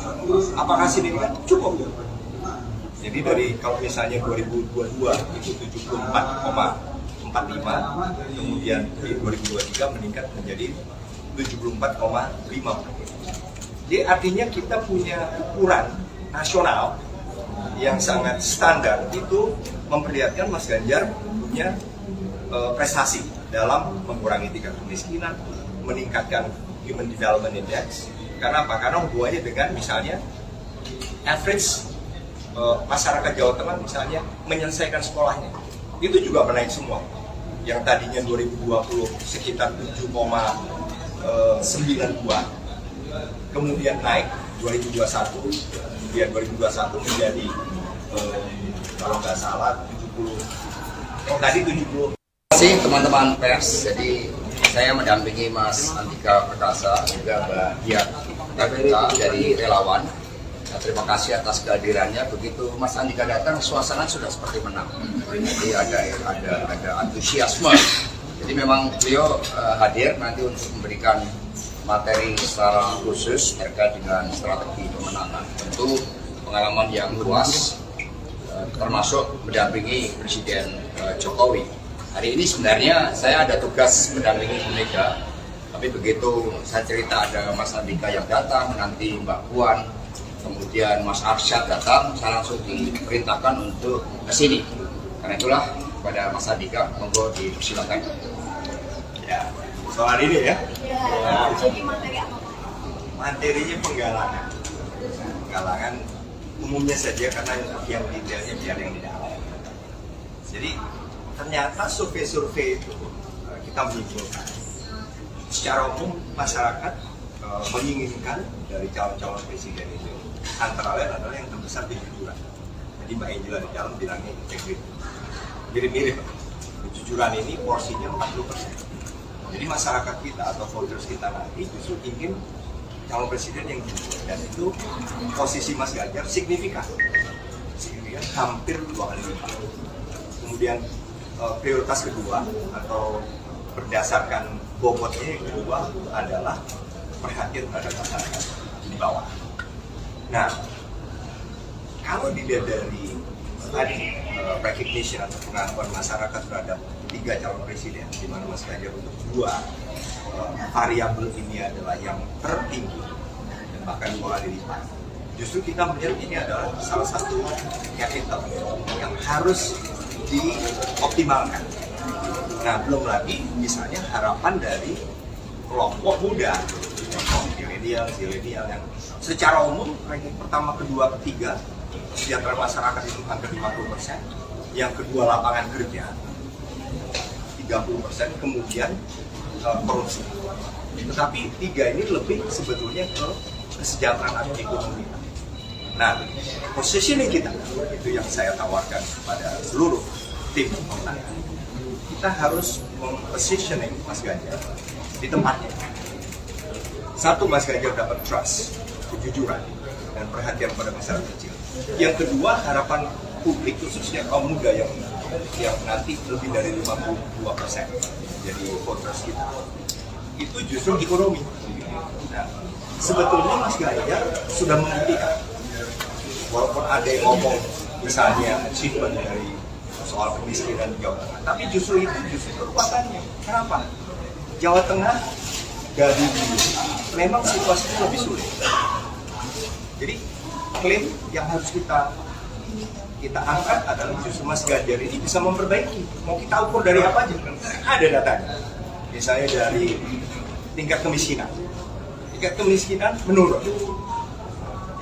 apakah signifikan? Cukup. Jadi dari kalau misalnya 2022 itu 74,45, kemudian di 2023 meningkat menjadi 74,5. Jadi artinya kita punya ukuran nasional yang sangat standar, itu memperlihatkan Mas Ganjar punya prestasi dalam mengurangi tingkat kemiskinan, meningkatkan Human Development Index. Karena apa? Karena hubungannya dengan misalnya average masyarakat Jawa Tengah misalnya menyelesaikan sekolahnya, itu juga menaik semua. Yang tadinya 2020 sekitar 7,92, kemudian naik 2021, kemudian 2021 menjadi kalau nggak salah 70, tadi 70. Terima kasih teman-teman pers. Jadi saya mendampingi Mas Andika Perkasa, juga Mbak Diah dari relawan. Nah, terima kasih atas kehadirannya. Begitu Mas Andika datang, suasana sudah seperti menang. Jadi ada antusiasme. Jadi memang beliau hadir nanti untuk memberikan materi secara khusus terkait dengan strategi pemenangan. Tentu pengalaman yang luas, termasuk mendampingi Presiden Jokowi. Hari ini sebenarnya saya ada tugas mendampingi Bu Mega, tapi begitu saya cerita ada Mas Andika yang datang, nanti Mbak Puan, kemudian Mas Arsyad datang, saya langsung diperintahkan untuk ke sini. Karena itulah kepada Mas Andika, monggo dipersilakan. Ya, soal ini ya. Jadi materi apa? Materinya penggalangan. Penggalangan umumnya saja karena yang detailnya biar yang di dalam. Jadi ternyata survei-survei itu kita menyimpulkan secara umum masyarakat menginginkan dari calon-calon presiden itu antara lain adalah yang terbesar kejujuran. Jadi Mbak Angela di dalam bilangnya integritas. Mirip-mirip. Kejujuran ini porsinya 40%. Jadi masyarakat kita atau voters kita nanti justru ingin calon presiden yang jujur, dan itu posisi Mas Ganjar signifikan hampir 2 kali lipat. Kemudian prioritas kedua atau berdasarkan bobotnya yang kedua adalah perhatian terhadap masyarakat di bawah. Nah, kalau dilihat dari tadi recognition atau pengakuan masyarakat terhadap 3 calon presiden, di mana Mas Ganjar untuk 2 variabel ini adalah yang tertinggi dan bahkan 2 kali lipat. Justru kita melihat ini adalah salah satu capital yang harus dioptimalkan. Nah, belum lagi misalnya harapan dari kelompok muda, milenial yang secara umum ranking pertama, kedua, ketiga kesejahteraan masyarakat itu hampir 50%, yang kedua lapangan kerja 30%, kemudian korupsi. Tetapi tiga ini lebih sebetulnya ke kesejahteraan ekonomi. Nah, positioning kita itu yang saya tawarkan kepada seluruh tim pemenangan. Kita harus mempositioning Mas Ganjar di tempatnya. Satu, Mas Ganjar dapat trust, kejujuran, dan perhatian pada masyarakat kecil. Yang kedua, harapan publik khususnya kaum muda yang nanti lebih dari 52% jadi voters kita. Itu justru ekonomi. Nah, sebetulnya Mas Ganjar sudah membuktikan, walaupun ada yang ngomong misalnya achievement dari soal kemiskinan di Jawa Tengah, tapi justru kekuatannya. Kenapa? Jawa Tengah dari dulu memang situasinya lebih sulit. Jadi klaim yang harus kita angkat adalah justru Mas Ganjar ini bisa memperbaiki. Mau kita ukur dari apa aja? Ada datanya. Misalnya dari tingkat kemiskinan. Tingkat kemiskinan menurun.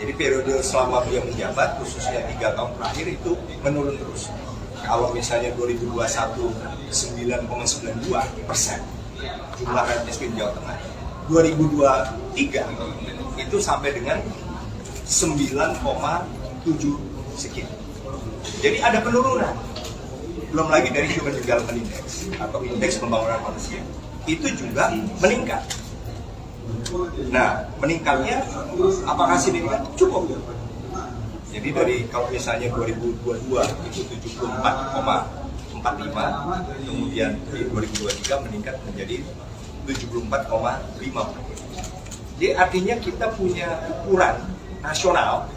Jadi periode selama beliau menjabat, khususnya 3 tahun terakhir itu menurun terus. Kalau misalnya 2021 9,92% jumlah rakyat miskin Jawa Tengah, 2023 itu sampai dengan 9,7 sekian. Jadi ada penurunan. Belum lagi dari Human Development Index atau indeks pembangunan manusia itu juga meningkat. Nah, meningkatnya apakah signifikan? Cukup. Jadi dari kalau misalnya 2022 itu 74,45, kemudian di 2023 meningkat menjadi 74,5. Jadi artinya kita punya ukuran nasional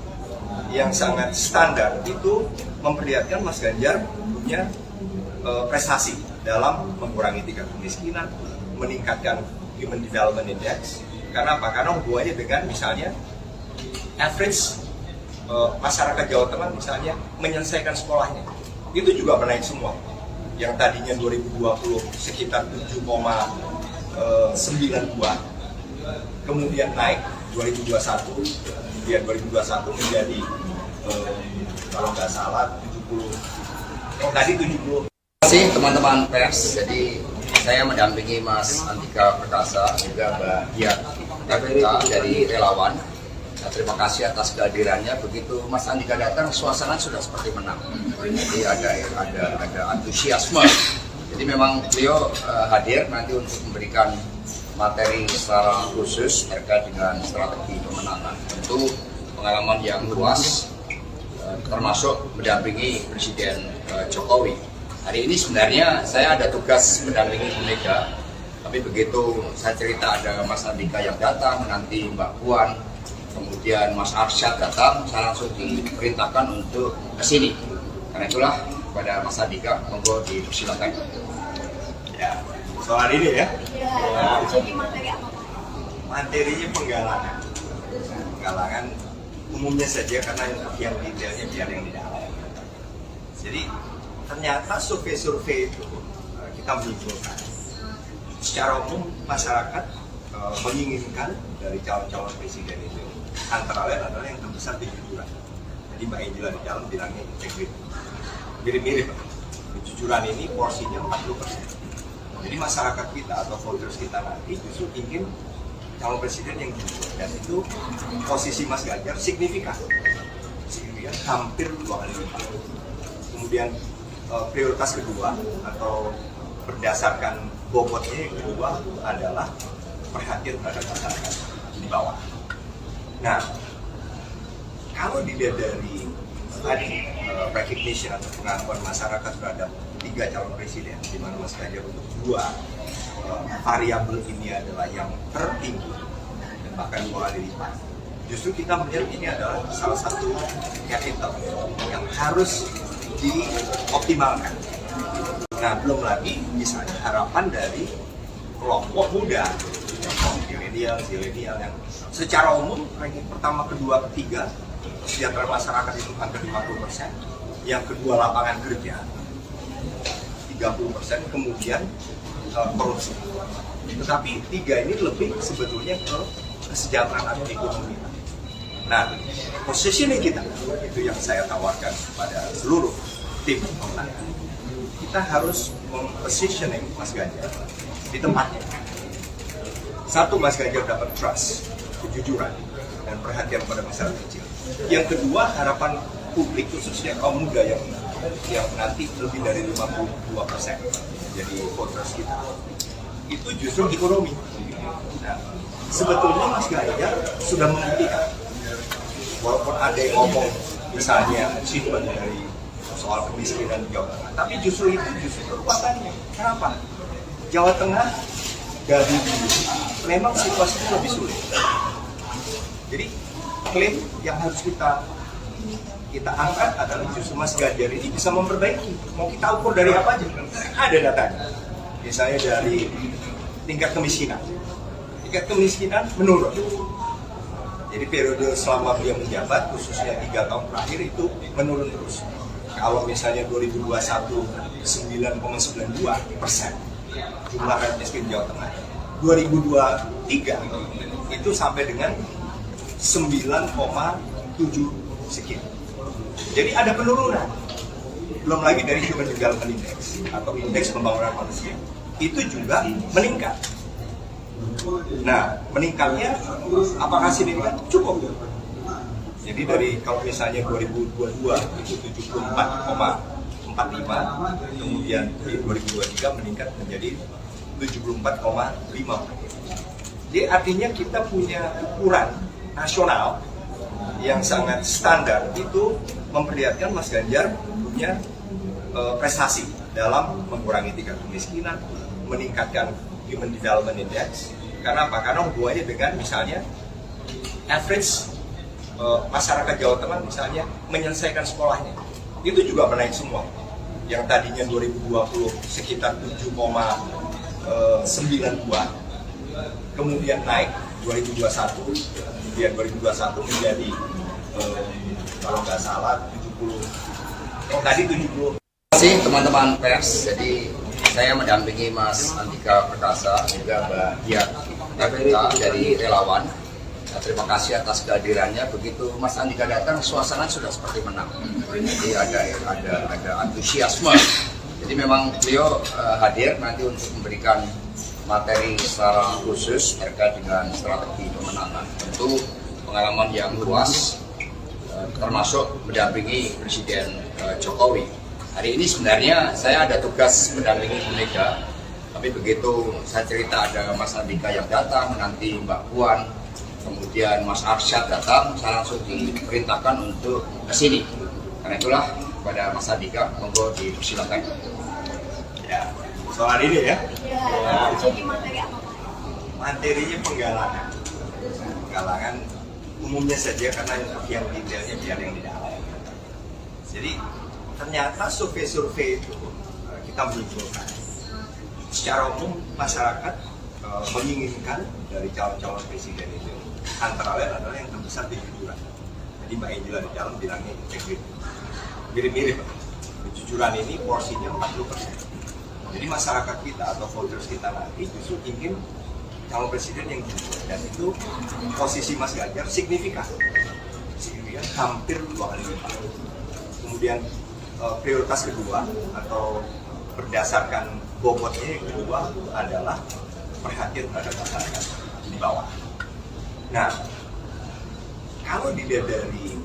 yang sangat standar itu memperlihatkan Mas Ganjar punya prestasi dalam mengurangi tingkat kemiskinan, meningkatkan Human Development Index. Karena apa? Karena hubungannya dengan misalnya average masyarakat Jawa Tengah misalnya menyelesaikan sekolahnya itu juga menaik semua. Yang tadinya 2020 sekitar 7,92 kemudian naik 2021, kemudian 2021 menjadi kalau nggak salah 70. Tadi 70. Terima kasih teman-teman pers. Jadi saya mendampingi Mas Andika Perkasa, juga Mbak Diah dari relawan. Nah, terima kasih atas kehadirannya. Begitu Mas Andika datang, suasana sudah seperti menang. Jadi ada antusiasme. Jadi memang beliau hadir nanti untuk memberikan materi secara khusus terkait dengan strategi pemenangan. Tentu pengalaman yang luas, termasuk mendampingi Presiden Jokowi. Hari ini sebenarnya saya ada tugas mendampingi Bu Mega, tapi begitu saya cerita ada Mas Andika yang datang, nanti Mbak Puan, kemudian Mas Arsyad datang, saya langsung diperintahkan untuk ke sini. Karena itulah kepada Mas Andika, monggo dipersilakan. Ya, soal ini ya. Ya, jadi materi apa Pak? Materinya penggalangan. Penggalangan umumnya saja karena yang detailnya biar yang di dalam. Jadi ternyata survei-survei itu kita menyimpulkan secara umum masyarakat menginginkan dari calon-calon presiden itu antara lain adalah yang terbesar kejujuran. Jadi Mbak Angela di dalam bilangnya integriti. Mirip-mirip, kejujuran ini porsinya 40%. Jadi masyarakat kita atau voters kita nanti justru ingin calon presiden yang jujur, dan itu posisi Mas Ganjar signifikan hampir 2 kali lipat. Kemudian prioritas kedua atau berdasarkan bobotnya yang kedua adalah perhatian terhadap masyarakat di bawah. Nah, kalau dilihat dari tadi recognition atau pengakuan masyarakat terhadap 3 calon presiden, di mana Mas Ganjar untuk 2 variabel ini adalah yang tertinggi dan bahkan 2 kali lipat. Justru kita melihat ini adalah salah satu capital yang harus dioptimalkan. Nah, belum lagi misalnya harapan dari kelompok muda, milenial yang secara umum ranking pertama, kedua, ketiga kesejahteraan masyarakat itu hampir 50%, yang kedua lapangan kerja 30%, kemudian korupsi. Tetapi 3 ini lebih sebetulnya ke kesejahteraan atau ekonomi. Nah, positioning kita itu yang saya tawarkan kepada seluruh tim pemenangan. Kita harus mempositioning Mas Ganjar di tempatnya. Satu, Mas Ganjar dapat trust, kejujuran, dan perhatian pada masyarakat kecil. Yang kedua, harapan publik khususnya kaum muda yang nanti lebih dari 52% jadi voters kita. Itu justru ekonomi. Nah, sebetulnya Mas Ganjar sudah membuktikan, walaupun ada yang ngomong misalnya achievement dari soal kemiskinan di Jawa Tengah, tapi justru itu kekuatannya. Kenapa? Jawa Tengah dari memang situasinya lebih sulit. Jadi klaim yang harus kita angkat adalah justru Mas Ganjar ini bisa memperbaiki. Mau kita ukur dari apa aja? Ada datanya. Misalnya dari tingkat kemiskinan. Tingkat kemiskinan menurun. Jadi periode selama beliau menjabat, khususnya 3 tahun terakhir itu menurun terus. Kalau misalnya 2021 9,92% jumlah rakyat miskin Jawa Tengah, 2023 itu sampai dengan 9,7 sekian. Jadi ada penurunan. Belum lagi dari Human Development Index atau indeks pembangunan manusia itu juga meningkat. Nah, meningkatnya apakah signifikan? Cukup. Jadi dari kalau misalnya 2022 itu 74,45, kemudian di 2023 meningkat menjadi 74,5. Jadi artinya kita punya ukuran nasional yang sangat standar itu memperlihatkan Mas Ganjar punya prestasi dalam mengurangi tingkat kemiskinan, meningkatkan Human Development Index. Karena apa? Karena hubungannya dengan misalnya average masyarakat Jawa Tengah misalnya menyelesaikan sekolahnya itu juga menaik semua. Yang tadinya 2020 sekitar 7,92, kemudian naik 2021, kemudian 2021 menjadi kalau nggak salah 70. Tadi 70. Terima kasih teman-teman pers. Jadi saya mendampingi Mas Andika Perkasa juga Mbak Diah dari relawan. Nah, terima kasih atas kehadirannya. Begitu Mas Andika datang, suasana sudah seperti menang. Jadi ada antusiasme. Jadi memang beliau hadir nanti untuk memberikan materi secara khusus terkait dengan strategi pemenangan. Tentu pengalaman yang luas, termasuk mendampingi Presiden Jokowi. Hari ini sebenarnya saya ada tugas mendampingi Bu Mega, tapi begitu saya cerita ada Mas Andika yang datang, nanti Mbak Puan, kemudian Mas Arsyad datang, saya langsung diperintahkan untuk ke sini. Karena itulah kepada Mas Andika, monggo dipersilakan. Ya, soal ini ya. Jadi materi apa Pak? Materinya penggalangan. Penggalangan umumnya saja karena yang detailnya biar yang di dalam. Jadi ternyata survei-survei itu kita menyimpulkan secara umum masyarakat menginginkan dari calon-calon presiden itu antara lain adalah yang terbesar kejujuran. Jadi Mbak Angela di dalam bilangnya integriti. Mirip-mirip, kejujuran ini porsinya 40%. Jadi masyarakat kita atau voters kita nanti justru ingin calon presiden yang jujur, dan itu posisi Mas Ganjar signifikan hampir 2 kali lipat. Kemudian prioritas kedua atau berdasarkan bobotnya yang kedua adalah perhatian terhadap masyarakat di bawah. Nah, kalau dilihat dari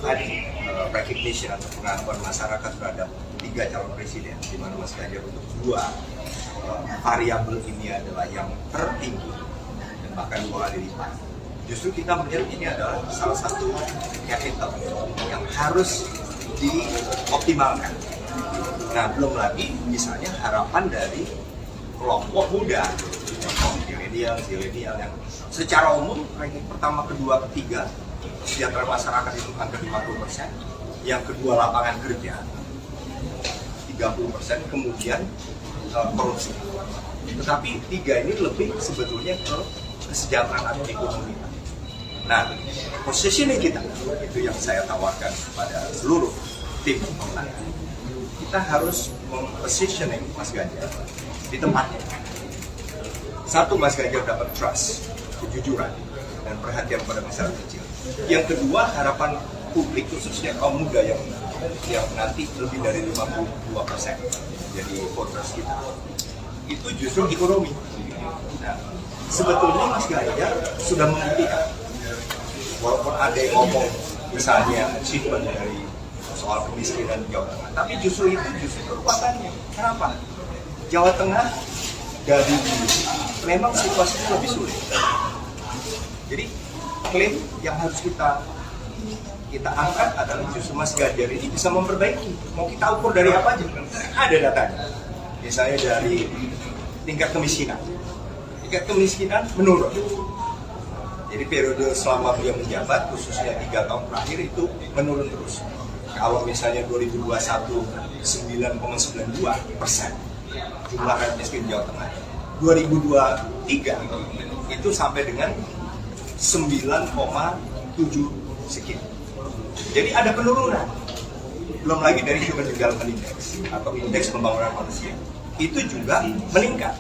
tadi recognition atau pengakuan masyarakat terhadap 3 calon presiden, di mana Mas Ganjar untuk 2 variabel ini adalah yang tertinggi dan bahkan 2 kali lipat. Justru kita melihat ini adalah salah satu capital yang harus dioptimalkan. Nah, belum lagi misalnya harapan dari kelompok muda, zilenial yang secara umum ranking pertama, kedua, ketiga kesejahteraan masyarakat itu hampir 50%, yang kedua lapangan kerja 30%, kemudian korupsi. Tetapi 3 ini lebih sebetulnya ke kesejahteraan atau ekonomi. Nah, positioning kita itu yang saya tawarkan kepada seluruh tim pemenangan. kita harus mempositioning Mas Ganjar di tempatnya. Satu, Mas Ganjar dapat trust, kejujuran, dan perhatian pada masyarakat kecil. Yang kedua, harapan publik khususnya kaum muda yang nanti lebih dari 52% jadi voters kita. Itu justru ekonomi. Nah, sebetulnya Mas Ganjar sudah membuktikan, walaupun ada yang ngomong misalnya achievement dari soal kemiskinan di Jawa Tengah, tapi justru kekuatannya. Kenapa? Jawa Tengah dari memang situasinya lebih sulit. Jadi klaim yang harus kita angkat adalah justru Mas Ganjar ini bisa memperbaiki. Mau kita ukur dari apa aja? Ada datanya. Misalnya dari tingkat kemiskinan. Tingkat kemiskinan menurun. Jadi periode selama beliau menjabat, khususnya 3 tahun terakhir itu menurun terus. Kalau misalnya 2021 9,92% jumlah rakyat miskin Jawa Tengah, 2023 itu sampai dengan 9,7 sekian. Jadi ada penurunan. Belum lagi dari Human Development Index atau indeks pembangunan manusia itu juga meningkat.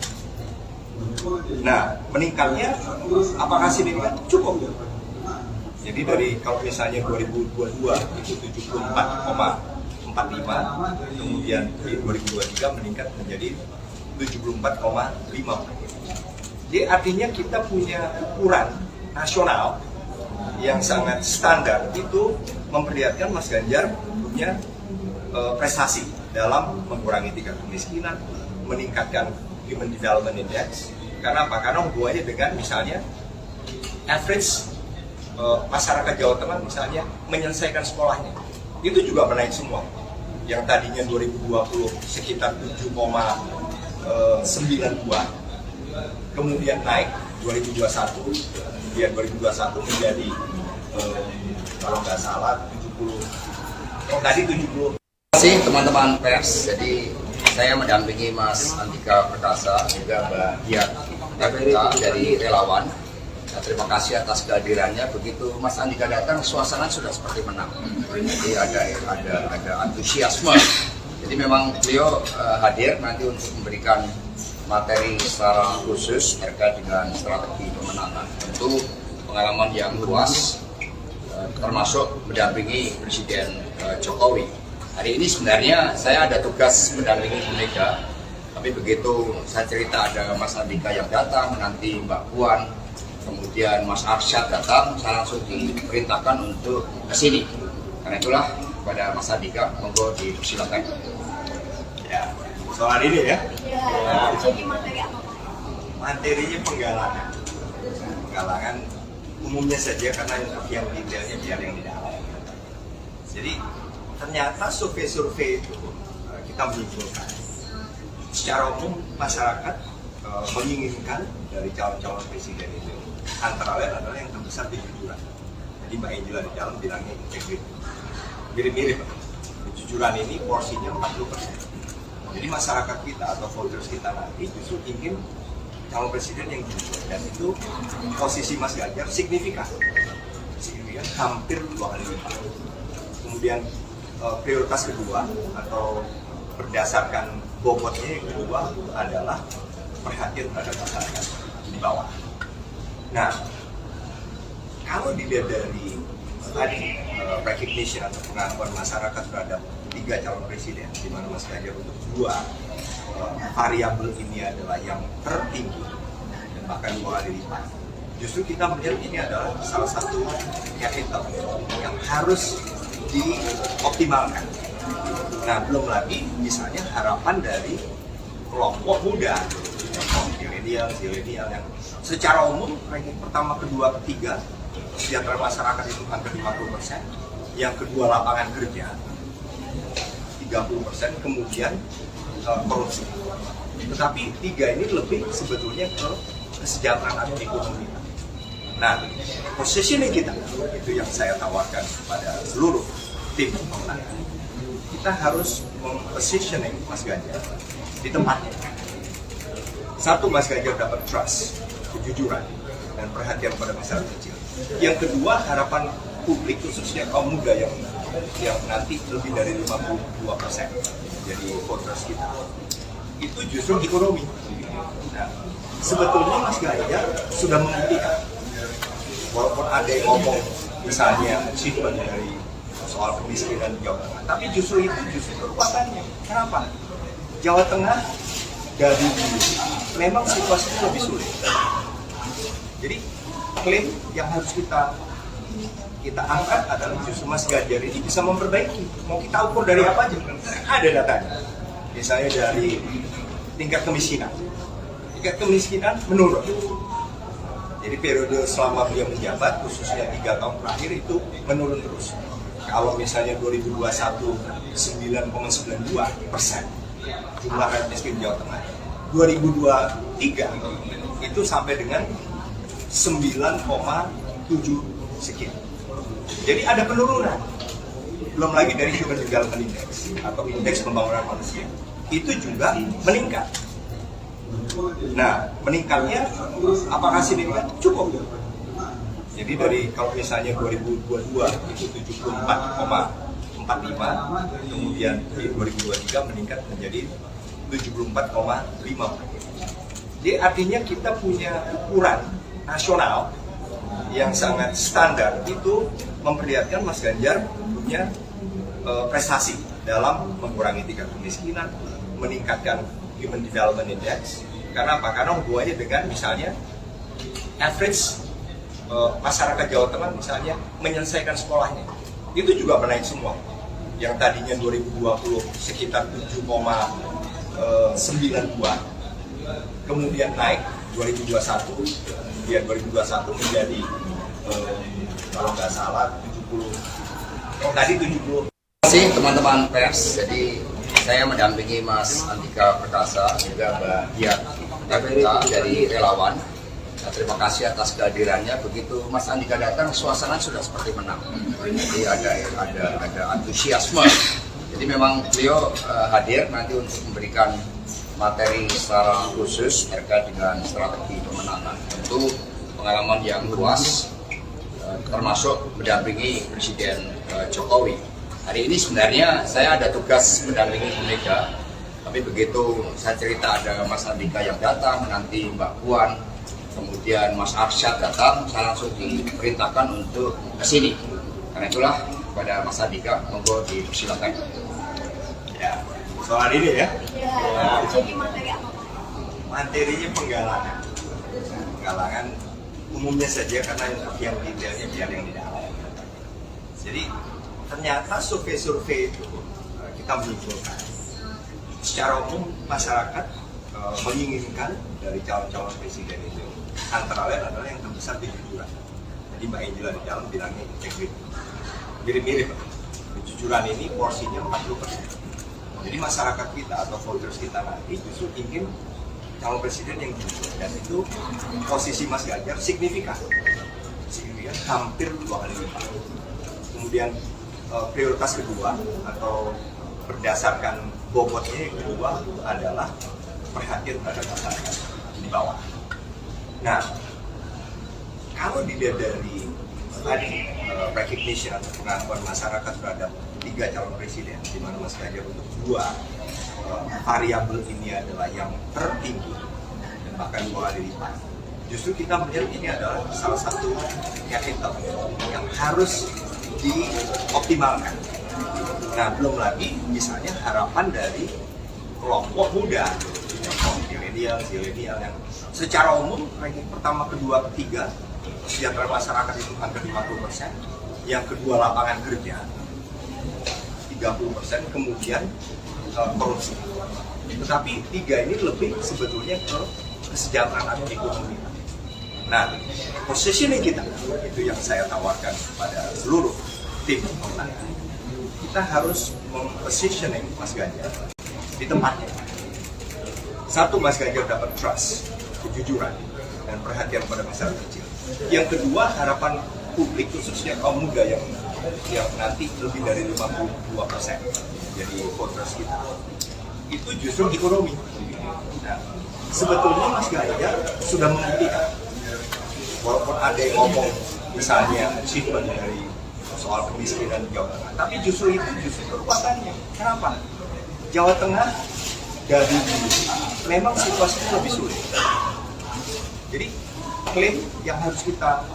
Nah, meningkatnya apakah signifikan? Cukup. Jadi dari kalau misalnya 2022 itu 74,45, kemudian di 2023 meningkat menjadi 74,5. Jadi artinya kita punya ukuran nasional yang sangat standar itu memperlihatkan Mas Ganjar punya prestasi dalam mengurangi tingkat kemiskinan, meningkatkan Human Development Index. Karena apa? Karena hubungannya dengan misalnya average masyarakat Jawa Tengah misalnya menyelesaikan sekolahnya itu juga menaik semua. Yang tadinya 2020 sekitar 7,92 kemudian naik 2021, kemudian 2021 menjadi kalau nggak salah 70. Tadi 70. Terima kasih teman-teman pers. Jadi saya mendampingi Mas Andika Perkasa, juga Mbak Dian dari relawan. Nah, terima kasih atas kehadirannya. Begitu Mas Andika datang, suasana sudah seperti menang. Jadi ada antusiasme. Jadi memang beliau hadir nanti untuk memberikan materi secara khusus terkait dengan strategi pemenangan. Tentu pengalaman yang luas, termasuk mendampingi Presiden Jokowi. Hari ini sebenarnya saya ada tugas mendampingi Bu Mega, tapi begitu saya cerita ada Mas Andika yang datang, nanti Mbak Puan, kemudian Mas Arsyad datang, saya langsung diperintahkan untuk ke sini. Karena itulah kepada Mas Andika, monggo dipersilakan. Ya, soal ini ya. Ya, jadi materi apa Pak? Materinya penggalangan umumnya saja karena yang detailnya biar yang di dalam. Jadi ternyata survei-survei itu kita menyimpulkan secara umum masyarakat menginginkan dari calon-calon presiden itu antara lain adalah yang terbesar kejujuran. Jadi Mbak Angela di dalam bilangnya integritas. Mirip-mirip. Kejujuran ini porsinya 40%. Jadi masyarakat kita atau voters kita nanti justru ingin calon presiden yang jujur, dan itu posisi Mas Ganjar signifikan hampir 2 kali lipat. Kemudian prioritas kedua atau berdasarkan bobotnya yang kedua adalah perhatian terhadap masyarakat di bawah. Nah, kalau dilihat dari tadi recognition atau pengakuan masyarakat terhadap 3 calon presiden, di mana Mas Ganjar untuk 2 variabel ini adalah yang tertinggi dan bahkan 2 kali lipat. Justru kita melihat ini adalah salah satu capital yang harus dioptimalkan. Nah, belum lagi misalnya harapan dari kelompok muda, milenial yang secara umum ranking pertama, kedua, ketiga kesejahteraan masyarakat itu hampir 50%, yang kedua lapangan kerja 30%, kemudian korupsi. Tetapi 3 ini lebih sebetulnya ke kesejahteraan ekonomi. Nah, positioning kita itu yang saya tawarkan kepada seluruh tim pemenangan. Kita harus mempositioning Mas Ganjar di tempatnya. Satu, Mas Ganjar dapat trust, kejujuran, dan perhatian pada masyarakat kecil. Yang kedua, harapan publik khususnya kaum muda yang yang nanti lebih dari 52% jadi voters kita. Itu justru ekonomi. Nah, sebetulnya Mas Ganjar sudah membuktikan, walaupun ada yang ngomong misalnya achievement dari soal kemiskinan di Jawa Tengah, tapi justru kekuatannya. Kenapa? Jawa Tengah dari dulu memang situasinya lebih sulit. Jadi klaim yang harus kita angkat adalah justru Mas Ganjar ini bisa memperbaiki. Mau kita ukur dari apa aja? Ada datanya. Misalnya dari tingkat kemiskinan. Tingkat kemiskinan menurun. Jadi periode selama beliau menjabat, khususnya 3 tahun terakhir itu menurun terus. Kalau misalnya 2021 9,92% jumlah rakyat miskin di Jawa Tengah, 2023 itu sampai dengan 9,7 sekian. Jadi ada penurunan. Belum lagi dari Human Development Index atau indeks pembangunan manusia, itu juga meningkat. Nah, meningkatnya apakah signifikan? Cukup. Jadi dari kalau misalnya 2022 itu 74,45, kemudian di 2023 meningkat menjadi 74,5. Jadi artinya kita punya ukuran nasional yang sangat standar, itu memperlihatkan Mas Ganjar punya prestasi dalam mengurangi tingkat kemiskinan, meningkatkan Human Development Index. Karena apa? Karena hubungannya dengan misalnya average masyarakat Jawa Tengah misalnya menyelesaikan sekolahnya, itu juga menaik semua. Yang tadinya 2020 sekitar 7,92, kemudian naik 2021, kemudian 2021 menjadi kalau nggak salah 70, tadi 70. Terima kasih teman-teman pers. Jadi saya mendampingi Mas Andika Perkasa, juga Mbak Dian dari relawan. Nah, terima kasih atas kehadirannya. Begitu Mas Andika datang, suasana sudah seperti menang. Jadi ada antusiasme. Jadi memang beliau hadir nanti untuk memberikan materi secara khusus terkait dengan strategi pemenangan. Tentu pengalaman yang luas, termasuk mendampingi Presiden Jokowi. Hari ini sebenarnya saya ada tugas mendampingi Bu Mega, tapi begitu saya cerita ada Mas Andika yang datang, nanti Mbak Puan, kemudian Mas Arsyad datang, saya langsung diperintahkan untuk ke sini. Karena itulah kepada Mas Andika, monggo dipersilakan. Ya, soal ini ya. Ya, jadi materi apa Pak? Materinya penggalangan umumnya saja, karena yang detailnya biar yang di dalam. Jadi ternyata survei-survei itu kita menyimpulkan secara umum masyarakat menginginkan dari calon-calon presiden itu antara lain adalah yang terbesar kejujuran. Jadi Mbak Angela di dalam bilangnya integriti. Mirip-mirip, kejujuran ini porsinya 40%. Jadi masyarakat kita atau voters kita nanti justru ingin calon presiden yang jujur, dan itu posisi Mas Ganjar signifikan hampir 2 kali lipat. Kemudian prioritas kedua atau berdasarkan bobotnya yang kedua adalah perhatian terhadap masyarakat di bawah. Nah, kalau dilihat dari tadi recognition atau pengakuan masyarakat terhadap 3 calon presiden, di mana Mas Ganjar untuk 2 variabel ini adalah yang tertinggi dan bahkan 2 kali lipat. Justru kita melihat ini adalah salah satu capital yang harus dioptimalkan. Nah, belum lagi misalnya harapan dari kelompok muda, milenial yang secara umum ranking pertama, kedua, ketiga kesejahteraan masyarakat itu hampir 50%, yang kedua lapangan kerja 30%, kemudian korupsi. Tetapi 3 ini lebih sebetulnya ke kesejahteraan ekonomi. Nah, positioning kita itu yang saya tawarkan pada seluruh tim pemenangan. Kita harus mempositioning Mas Ganjar di tempatnya. Satu, Mas Ganjar dapat trust, kejujuran, dan perhatian pada masyarakat kecil. Yang kedua, harapan publik khususnya kaum muda yang nanti lebih dari 52% jadi voters kita. Itu justru ekonomi. Nah, sebetulnya Mas Ganjar sudah membuktikan, walaupun ada yang ngomong misalnya achievement dari soal kemiskinan di Jawa Tengah. Tapi justru kekuatannya. Kenapa? Jawa Tengah dari dulu memang situasinya lebih sulit. Jadi klaim yang harus kita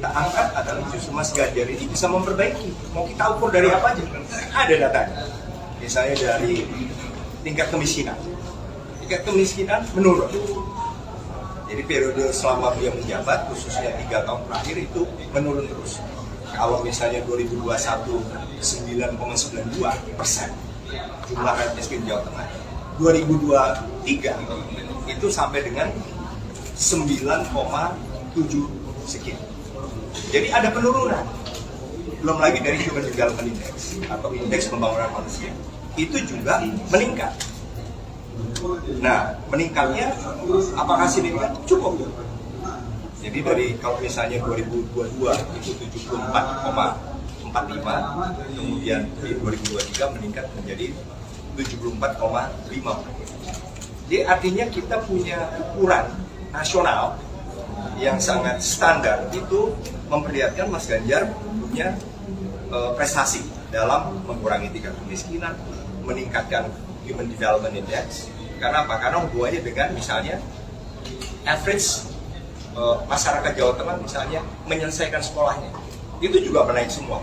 angkat adalah justru Mas Ganjar ini bisa memperbaiki. Mau kita ukur dari apa aja? Ada datanya. Misalnya dari tingkat kemiskinan. Tingkat kemiskinan menurun. Jadi periode selama beliau menjabat, khususnya 3 tahun terakhir itu menurun terus. Kalau misalnya 2021 9,92% jumlah rakyat miskin Jawa Tengah, 2023 itu sampai dengan 9,7 sekian. Jadi ada penurunan. Belum lagi dari Human Development Index atau indeks pembangunan manusia itu juga meningkat. Nah, meningkatnya apakah signifikan? Cukup. Jadi dari kalau misalnya 2022 itu 74,45, kemudian di 2023 meningkat menjadi 74,5. Jadi artinya kita punya ukuran nasional yang sangat standar itu memperlihatkan Mas Ganjar punya prestasi dalam mengurangi tingkat kemiskinan, meningkatkan Human Development Index. Karena apa? Karena hubungannya dengan misalnya average masyarakat Jawa Tengah misalnya menyelesaikan sekolahnya itu juga menaik semua.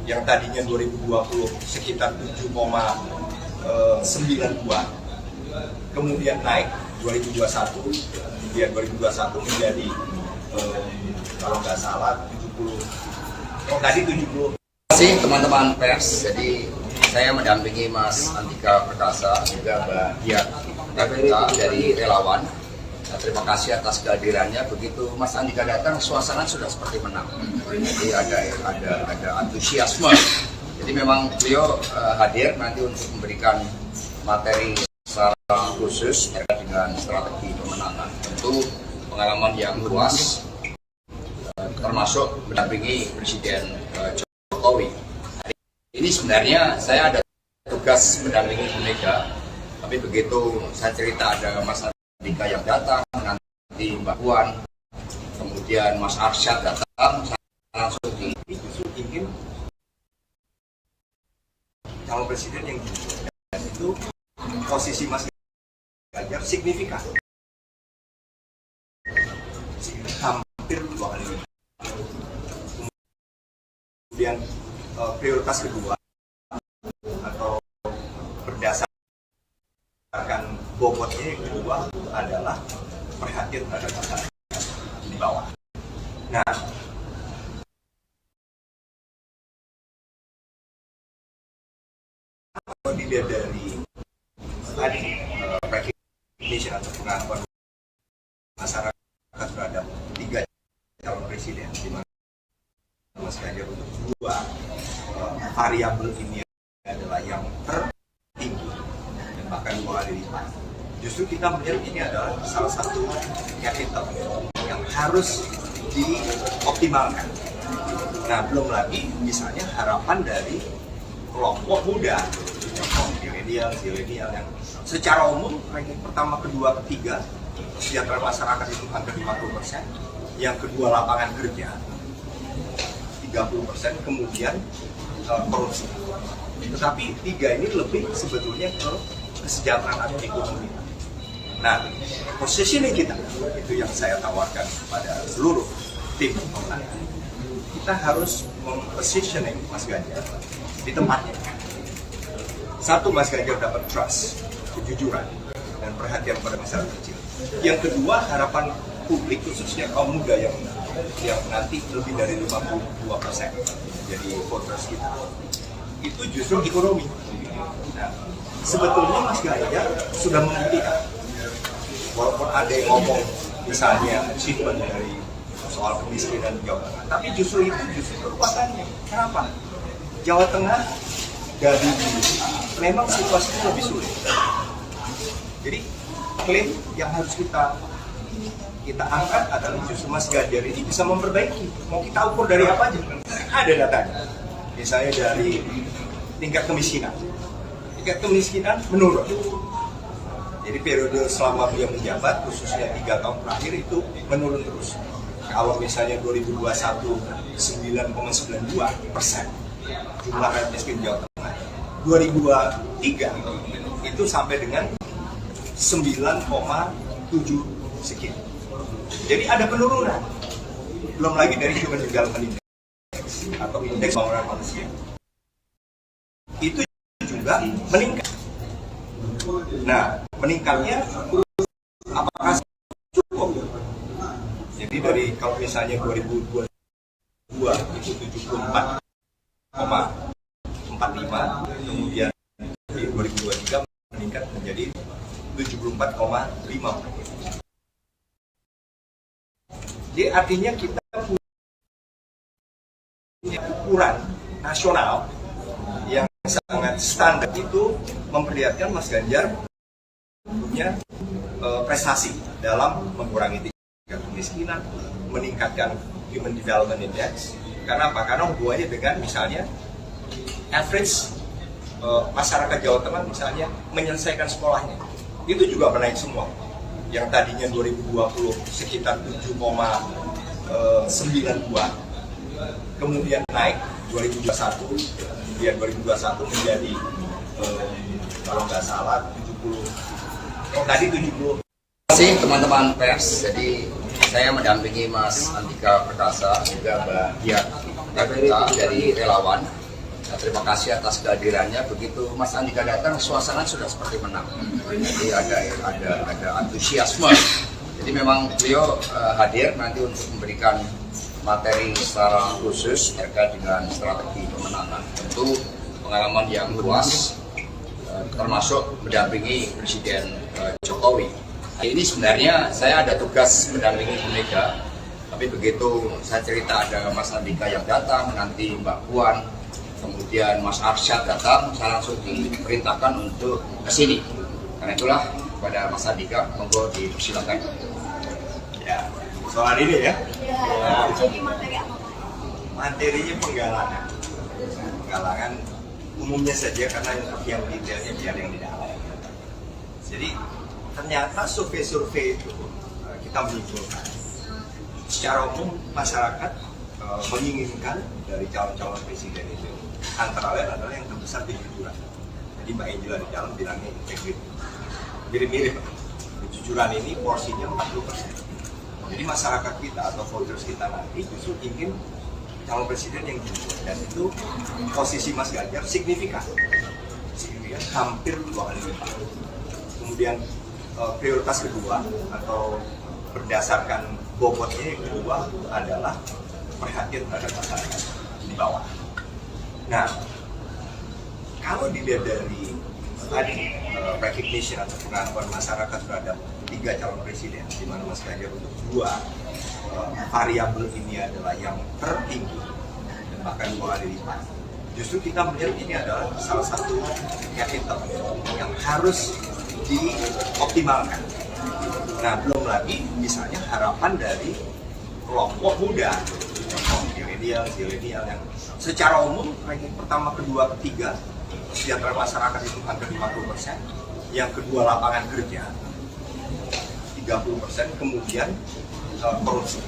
Yang tadinya 2020 sekitar 7,92, kemudian naik 2021, kemudian 2021 menjadi kalau nggak salah 70. Oh tadi 70. Terima kasih teman-teman pers. Jadi saya mendampingi Mas Andika Perkasa, juga Mbak Dian Rebeka dari relawan. Nah, terima kasih atas kehadirannya. Begitu Mas Andika datang, suasana sudah seperti menang. Jadi ada antusiasme. Jadi memang beliau hadir nanti untuk memberikan materi secara khusus terkait dengan strategi pemenangan. Tentu pengalaman yang luas, termasuk mendampingi Presiden Jokowi. Ini sebenarnya saya ada tugas mendampingi Bu Mega, tapi begitu saya cerita ada Mas Andika yang datang, nanti Mbak Puan, kemudian Mas Arsyad datang, saya langsung Justru ingin calon presiden yang itu posisi Mas Ganjar signifikan, hampir 2 kali lipat. Kemudian prioritas kedua atau berdasarkan bobotnya yang kedua adalah perhatian terhadap masyarakat di bawah. Nah, kalau dilihat dari tadi recognition atau pengakuan masyarakat terhadap 3 calon presiden, di mana Mas Ganjar untuk 2 variabel ini adalah yang tertinggi dan bahkan 2 kali lipat. Justru kita melihat ini adalah salah satu capital yang harus dioptimalkan. Nah, belum lagi misalnya harapan dari kelompok muda, milenial yang secara umum ranking pertama, kedua, ketiga kesejahteraan masyarakat itu hampir 50%, yang kedua lapangan kerja 30%, kemudian korupsi. Tetapi 3 ini lebih sebetulnya ke kesejahteraan atau ekonomi. Nah, positioning kita itu yang saya tawarkan kepada seluruh tim pemenangan. Kita harus mempositioning Mas Ganjar di tempatnya. Satu, Mas Ganjar dapat trust, kejujuran, dan perhatian pada masyarakat kecil. Yang kedua, harapan publik khususnya kaum muda yang nanti lebih dari 52% jadi voters kita, itu justru ekonomi. Nah, sebetulnya Mas Ganjar sudah membuktikan, walaupun ada yang ngomong misalnya achievement dari soal kemiskinan di Jawa Tengah, tapi justru kekuatannya. Kenapa? Jawa Tengah dari dulu memang situasinya lebih sulit. Jadi klaim yang harus kita angkat adalah justru Mas Ganjar ini bisa memperbaiki. Mau kita ukur dari apa aja? Ada datanya. Misalnya dari tingkat kemiskinan. Tingkat kemiskinan menurun. Jadi periode selama beliau menjabat, khususnya 3 tahun terakhir itu menurun terus. Kalau misalnya 2021 9,92% jumlah rakyat miskin Jawa Tengah, 2023 itu sampai dengan 9,7 sekian. Jadi ada penurunan. Belum lagi dari Human Development Index atau indeks pembangunan manusia. Itu juga meningkat. Nah, meningkatnya apakah cukup? Jadi dari kalau misalnya 2022 itu 74,45, kemudian di 2023 meningkat menjadi 74,5. Jadi artinya kita punya ukuran nasional yang sangat standar, itu memperlihatkan Mas Ganjar punya prestasi dalam mengurangi tingkat kemiskinan, meningkatkan Human Development Index. Karena apa? Karena hubungannya dengan misalnya average masyarakat Jawa Tengah misalnya menyelesaikan sekolahnya, itu juga menaik semua. Yang tadinya 2020 sekitar 7,92, kemudian naik 2021, kemudian 2021 menjadi kalau nggak salah 70, tadi 70. Terima kasih teman-teman pers. Jadi saya mendampingi Mas Andika Perkasa, juga Mbak Diah dari relawan. Nah, terima kasih atas kehadirannya. Begitu Mas Andika datang, suasana sudah seperti menang. Jadi ada antusiasme. Jadi memang beliau hadir nanti untuk memberikan materi secara khusus terkait dengan strategi pemenangan. Tentu pengalaman yang luas, termasuk mendampingi Presiden Jokowi. Ini sebenarnya saya ada tugas mendampingi Bu Mega, tapi begitu saya cerita ada Mas Andika yang datang, nanti Mbak Puan, kemudian Mas Arsyad datang, saya langsung diperintahkan untuk ke sini. Karena itulah kepada Mas Andika, monggo dipersilakan. Ya, soal ini ya. Jadi materi apa Pak? Materinya penggalangan. Penggalangan umumnya saja karena yang detailnya biar yang di dalam. Jadi ternyata survei-survei itu kita menyimpulkan secara umum masyarakat menginginkan dari calon-calon presiden itu antara lain adalah yang terbesar kejujuran. Jadi Mbak Angela di dalam bilangnya integriti. Mirip-mirip. Kejujuran ini porsinya 40%. Jadi masyarakat kita atau voters kita nanti justru ingin calon presiden yang jujur, dan itu posisi Mas Ganjar signifikan hampir 2 kali lipat. Kemudian prioritas kedua atau berdasarkan bobotnya yang kedua adalah perhatian terhadap masyarakat di bawah. Nah, kalau dilihat dari tadi recognition atau pengakuan masyarakat terhadap 3 calon presiden, di mana Mas Ganjar untuk 2 variabel ini adalah yang tertinggi dan bahkan 2 kali lipat. Justru kita melihat ini adalah salah satu capital yang harus dioptimalkan. Nah, belum lagi misalnya harapan dari kelompok muda, milenial yang secara umum ranking pertama, kedua, ketiga kesejahteraan masyarakat itu hampir 50%, yang kedua lapangan kerja 30%, kemudian korupsi.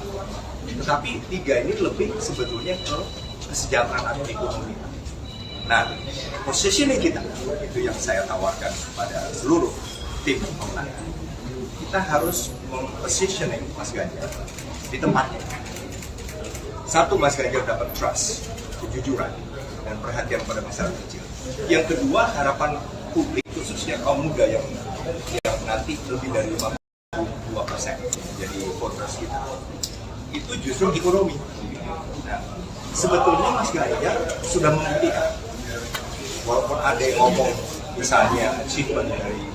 Tetapi 3 ini lebih sebetulnya ke kesejahteraan atau ekonomi. Nah, positioning kita itu yang saya tawarkan kepada seluruh tim pemenangan. Kita harus mempositioning Mas Ganjar di tempatnya. Satu, Mas Ganjar dapat trust, kejujuran, dan perhatian pada masyarakat kecil. Yang kedua, harapan publik khususnya kaum muda yang nanti lebih dari 52% jadi voters kita. Itu justru ekonomi. Nah, sebetulnya Mas Ganjar sudah membuktikan. Walaupun ada yang ngomong misalnya achievement dari